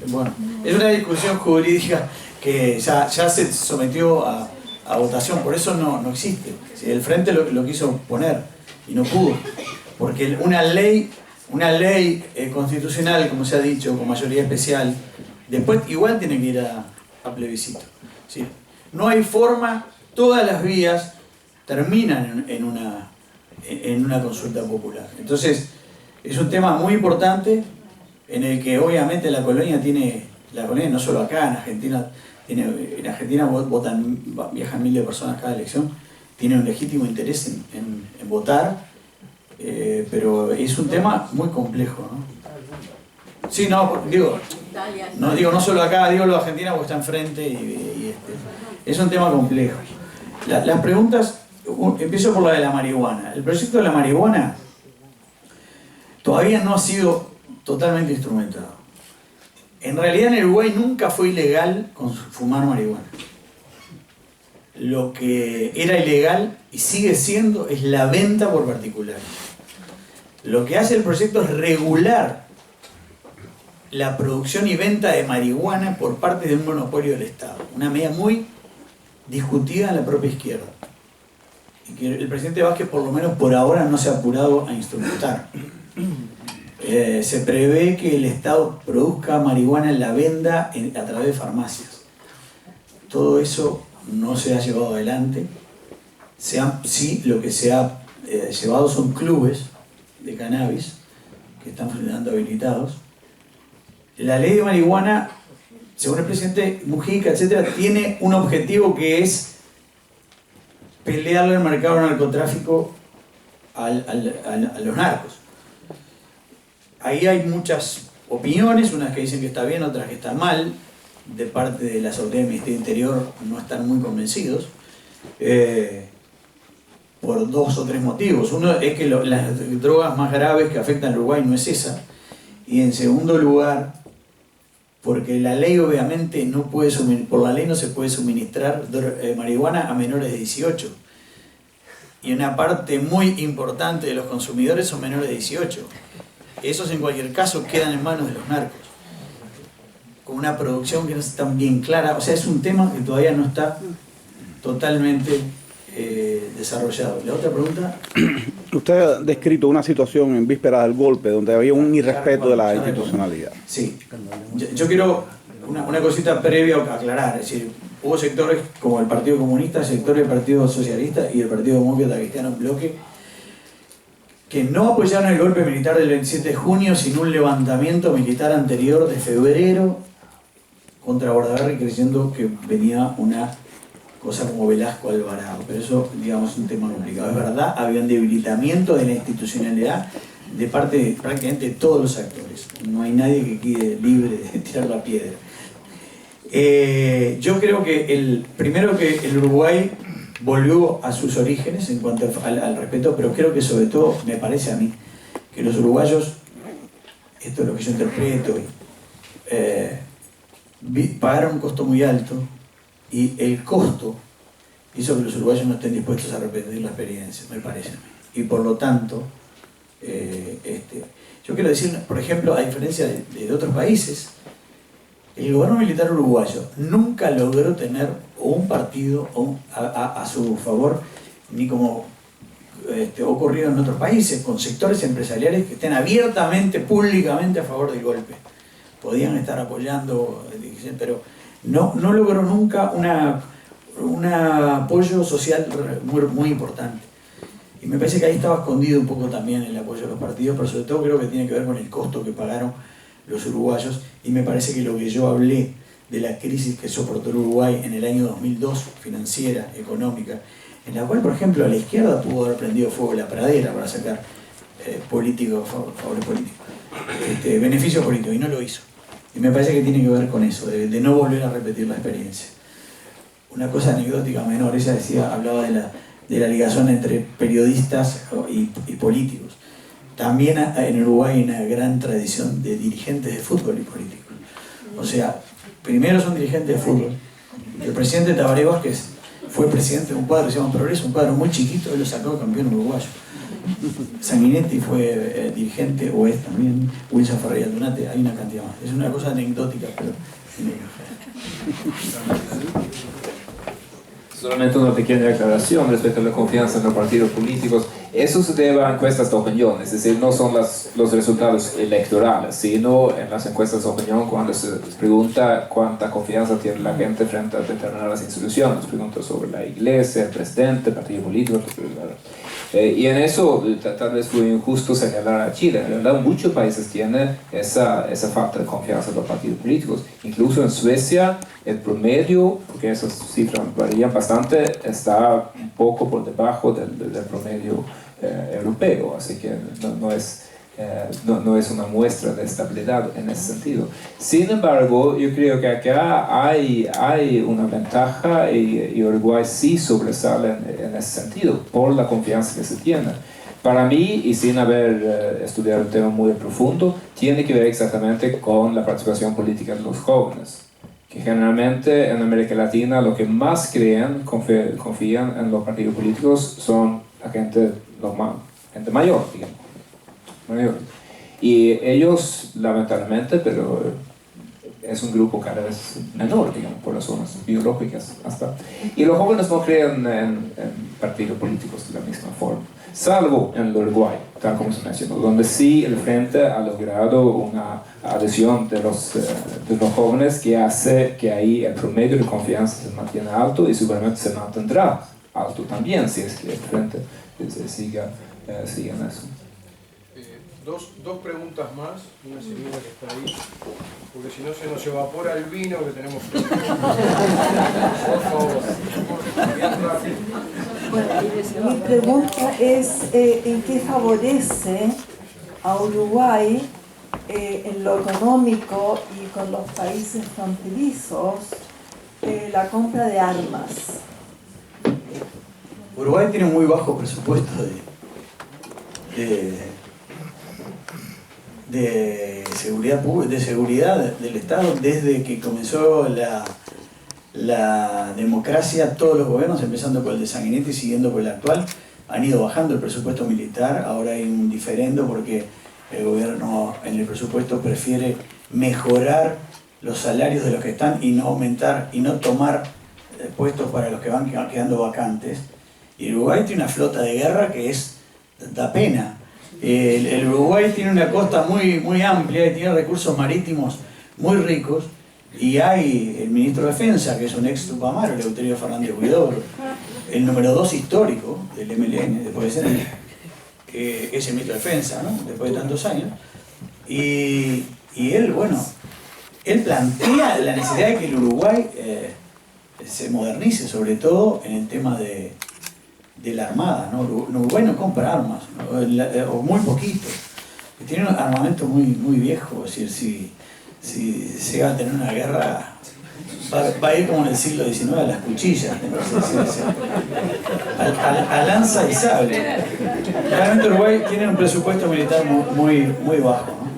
Bueno, es una discusión jurídica que ya se sometió a votación, por eso no existe. El Frente lo quiso poner y no pudo, porque una ley constitucional, como se ha dicho, con mayoría especial, después igual tiene que ir a plebiscito. ¿Sí? No hay forma, todas las vías terminan en una consulta popular. Entonces, es un tema muy importante en el que obviamente la colonia no solo acá, en Argentina viajan 1000 de personas cada elección, tiene un legítimo interés en votar, pero es un tema muy complejo, ¿no? Sí, no solo acá, digo lo de Argentina porque está enfrente es un tema complejo. Las preguntas, empiezo por la de la marihuana. El proyecto de la marihuana todavía no ha sido totalmente instrumentado. En realidad en Uruguay nunca fue ilegal fumar marihuana. Lo que era ilegal y sigue siendo es la venta por particulares. Lo que hace el proyecto es regular la producción y venta de marihuana por parte de un monopolio del Estado. Una medida muy discutida en la propia izquierda. Y que el presidente Vázquez, por lo menos por ahora, no se ha apurado a instrumentar. Se prevé que el Estado produzca marihuana en la venda a través de farmacias. Todo eso no se ha llevado adelante. Sí, lo que se ha llevado son clubes de cannabis que están funcionando habilitados. La ley de marihuana, según el presidente Mujica, etcétera, tiene un objetivo que es pelearle al mercado del narcotráfico a los narcos. Ahí hay muchas opiniones, unas que dicen que está bien, otras que está mal. De parte de las autoridades del Ministerio del Interior no están muy convencidos, por 2 o 3 motivos. Uno es que las drogas más graves que afectan al Uruguay no es esa, y en segundo lugar, porque la ley obviamente por la ley no se puede suministrar marihuana a menores de 18, y una parte muy importante de los consumidores son menores de 18. Esos en cualquier caso quedan en manos de los narcos, con una producción que no está tan bien clara. O sea, es un tema que todavía no está totalmente desarrollado. ¿La otra pregunta? Usted ha descrito una situación en vísperas del golpe donde había un irrespeto de la institucionalidad. Sí. Yo quiero una cosita previa a aclarar. Es decir, hubo sectores como el Partido Comunista, sectores del Partido Socialista y el Partido Demócrata Cristiano en bloque que no apoyaron el golpe militar del 27 de junio, sino un levantamiento militar anterior de febrero contra Bordaberry, creyendo que venía una cosa como Velasco Alvarado. Pero eso, digamos, es un tema complicado. Es verdad, había un debilitamiento de la institucionalidad de parte de prácticamente todos los actores. No hay nadie que quede libre de tirar la piedra. Yo creo que primero que el Uruguay volvió a sus orígenes en cuanto al respeto, pero creo que sobre todo, me parece a mí, que los uruguayos, esto es lo que yo interpreto, pagaron un costo muy alto, y el costo hizo que los uruguayos no estén dispuestos a repetir la experiencia, me parece a mí. Y por lo tanto, yo quiero decir, por ejemplo, a diferencia de otros países, el gobierno militar uruguayo nunca logró tener un partido a su favor, ni como ha ocurrido en otros países, con sectores empresariales que estén abiertamente, públicamente a favor del golpe. Podían estar apoyando, pero no logró nunca un apoyo social muy importante. Y me parece que ahí estaba escondido un poco también el apoyo de los partidos, pero sobre todo creo que tiene que ver con el costo que pagaron los uruguayos, y me parece que lo que yo hablé de la crisis que soportó el Uruguay en el año 2002, financiera, económica, en la cual, por ejemplo, a la izquierda pudo haber prendido fuego la pradera para sacar favores políticos, beneficios políticos, y no lo hizo. Y me parece que tiene que ver con eso, de no volver a repetir la experiencia. Una cosa anecdótica menor, ella hablaba de la ligación entre periodistas y políticos. También en Uruguay hay una gran tradición de dirigentes de fútbol y políticos. O sea, primero son dirigentes de fútbol. El presidente Tabaré Vázquez fue presidente de un cuadro que se llama Progreso, un cuadro muy chiquito, él lo sacó campeón uruguayo. Sanguinetti fue dirigente, o es también, Wilson Ferreira Donate, hay una cantidad más. Es una cosa anecdótica, pero... Solamente una pequeña aclaración respecto a la confianza en los partidos políticos. Eso se debe a encuestas de opinión, es decir, no son los resultados electorales, sino en las encuestas de opinión cuando se pregunta cuánta confianza tiene la gente frente a determinadas instituciones, preguntas sobre la iglesia, el presidente, el partido político, y en eso tal vez fue injusto señalar a Chile. En realidad muchos países tienen esa falta de confianza en los partidos políticos. Incluso en Suecia el promedio, porque esas cifras varían bastante, está un poco por debajo del promedio europeo, así que no es una muestra de estabilidad en ese sentido. Sin embargo, yo creo que acá hay una ventaja y Uruguay sí sobresale en ese sentido, por la confianza que se tiene. Para mí, y sin haber estudiado el tema muy profundo, tiene que ver exactamente con la participación política de los jóvenes, que generalmente en América Latina lo que más creen, confían en los partidos políticos son la gente mayor, digamos. Y ellos, lamentablemente, pero es un grupo cada vez menor, digamos, por razones biológicas hasta. Y los jóvenes no creen en partidos políticos de la misma forma, salvo en el Uruguay, tal como se mencionó, donde sí el Frente ha logrado una adhesión de los jóvenes que hace que ahí el promedio de confianza se mantiene alto y seguramente se mantendrá alto también si es que el Frente siga en eso. Dos preguntas más, una señora que está ahí, porque si no se nos evapora el vino que tenemos que... Por favor, bien rápido. Bueno, mi pregunta es ¿en qué favorece a Uruguay en lo económico y con los países fronterizos la compra de armas? Uruguay tiene un muy bajo presupuesto de seguridad del Estado. Desde que comenzó la democracia, todos los gobiernos, empezando por el de Sanguinetti y siguiendo por el actual, han ido bajando el presupuesto militar. Ahora hay un diferendo porque el gobierno en el presupuesto prefiere mejorar los salarios de los que están y no aumentar y no tomar puestos para los que van quedando vacantes. Y Uruguay tiene una flota de guerra que da pena. El Uruguay tiene una costa muy amplia y tiene recursos marítimos muy ricos, y hay el ministro de Defensa, que es un ex Tupamaro, Eleuterio Fernández Huidobro, el número 2 histórico del MLN, después de ser ese ministro de Defensa, ¿no? Después de tantos años, y él, bueno, él plantea la necesidad de que el Uruguay se modernice, sobre todo en el tema de la armada, ¿no? Uruguay no compra armas, ¿no? O muy poquito. Tiene un armamento muy viejo, es decir, si se va a tener una guerra, va a ir como en el siglo XIX a las cuchillas, a lanza y sable. Realmente Uruguay tiene un presupuesto militar muy bajo, ¿no?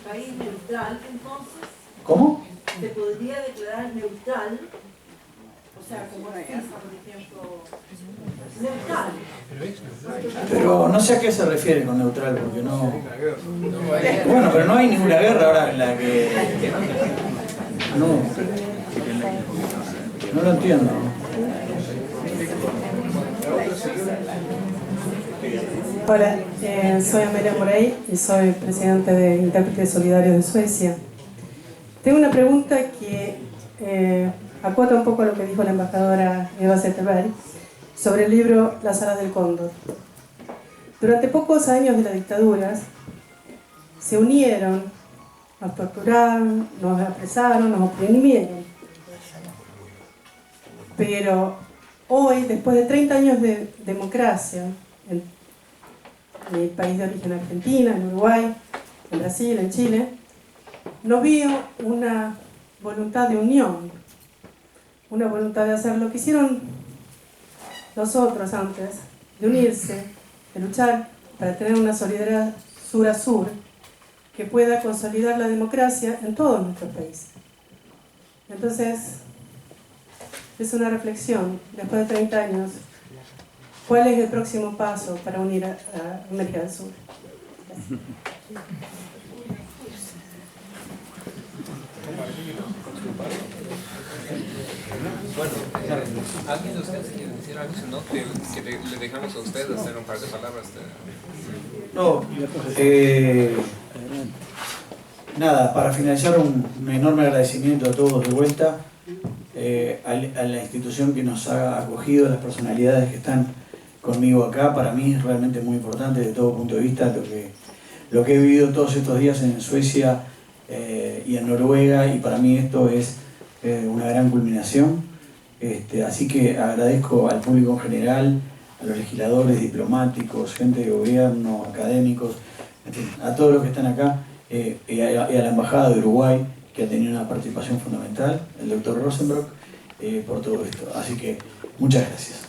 ¿País neutral entonces? ¿Cómo? ¿Se podría declarar neutral? O sea, como Suiza, por ejemplo, neutral. Pero no sé a qué se refiere con neutral, porque no... Bueno, pero no hay ninguna guerra ahora en la que... No lo entiendo. Hola, soy Amelia Morey y soy presidente de Intérpretes Solidarios de Suecia. Tengo una pregunta que acota un poco a lo que dijo la embajadora Eva Zetterberg sobre el libro Las alas del cóndor. Durante pocos años de las dictaduras se unieron, nos torturaron, nos apresaron, nos oprimieron. Pero hoy, después de 30 años de democracia, en mi país de origen, Argentina, en Uruguay, en Brasil, en Chile, no veo una voluntad de unión, una voluntad de hacer lo que hicieron los otros antes, de unirse, de luchar para tener una solidaridad sur a sur que pueda consolidar la democracia en todos nuestros países. Entonces, es una reflexión, después de 30 años, ¿cuál es el próximo paso para unir a América del Sur? Gracias. Bueno, ¿alguien de ustedes quiere decir algo? Si no, que le dejamos a ustedes hacer un par de palabras. No, nada, para finalizar un enorme agradecimiento a todos de vuelta, a la institución que nos ha acogido, a las personalidades que están conmigo acá. Para mí es realmente muy importante desde todo punto de vista lo que he vivido todos estos días en Suecia y en Noruega, y para mí esto es una gran culminación. Así que agradezco al público en general, a los legisladores, diplomáticos, gente de gobierno, académicos, a todos los que están acá, y a la Embajada de Uruguay, que ha tenido una participación fundamental, el doctor Rosenbrock, por todo esto. Así que muchas gracias.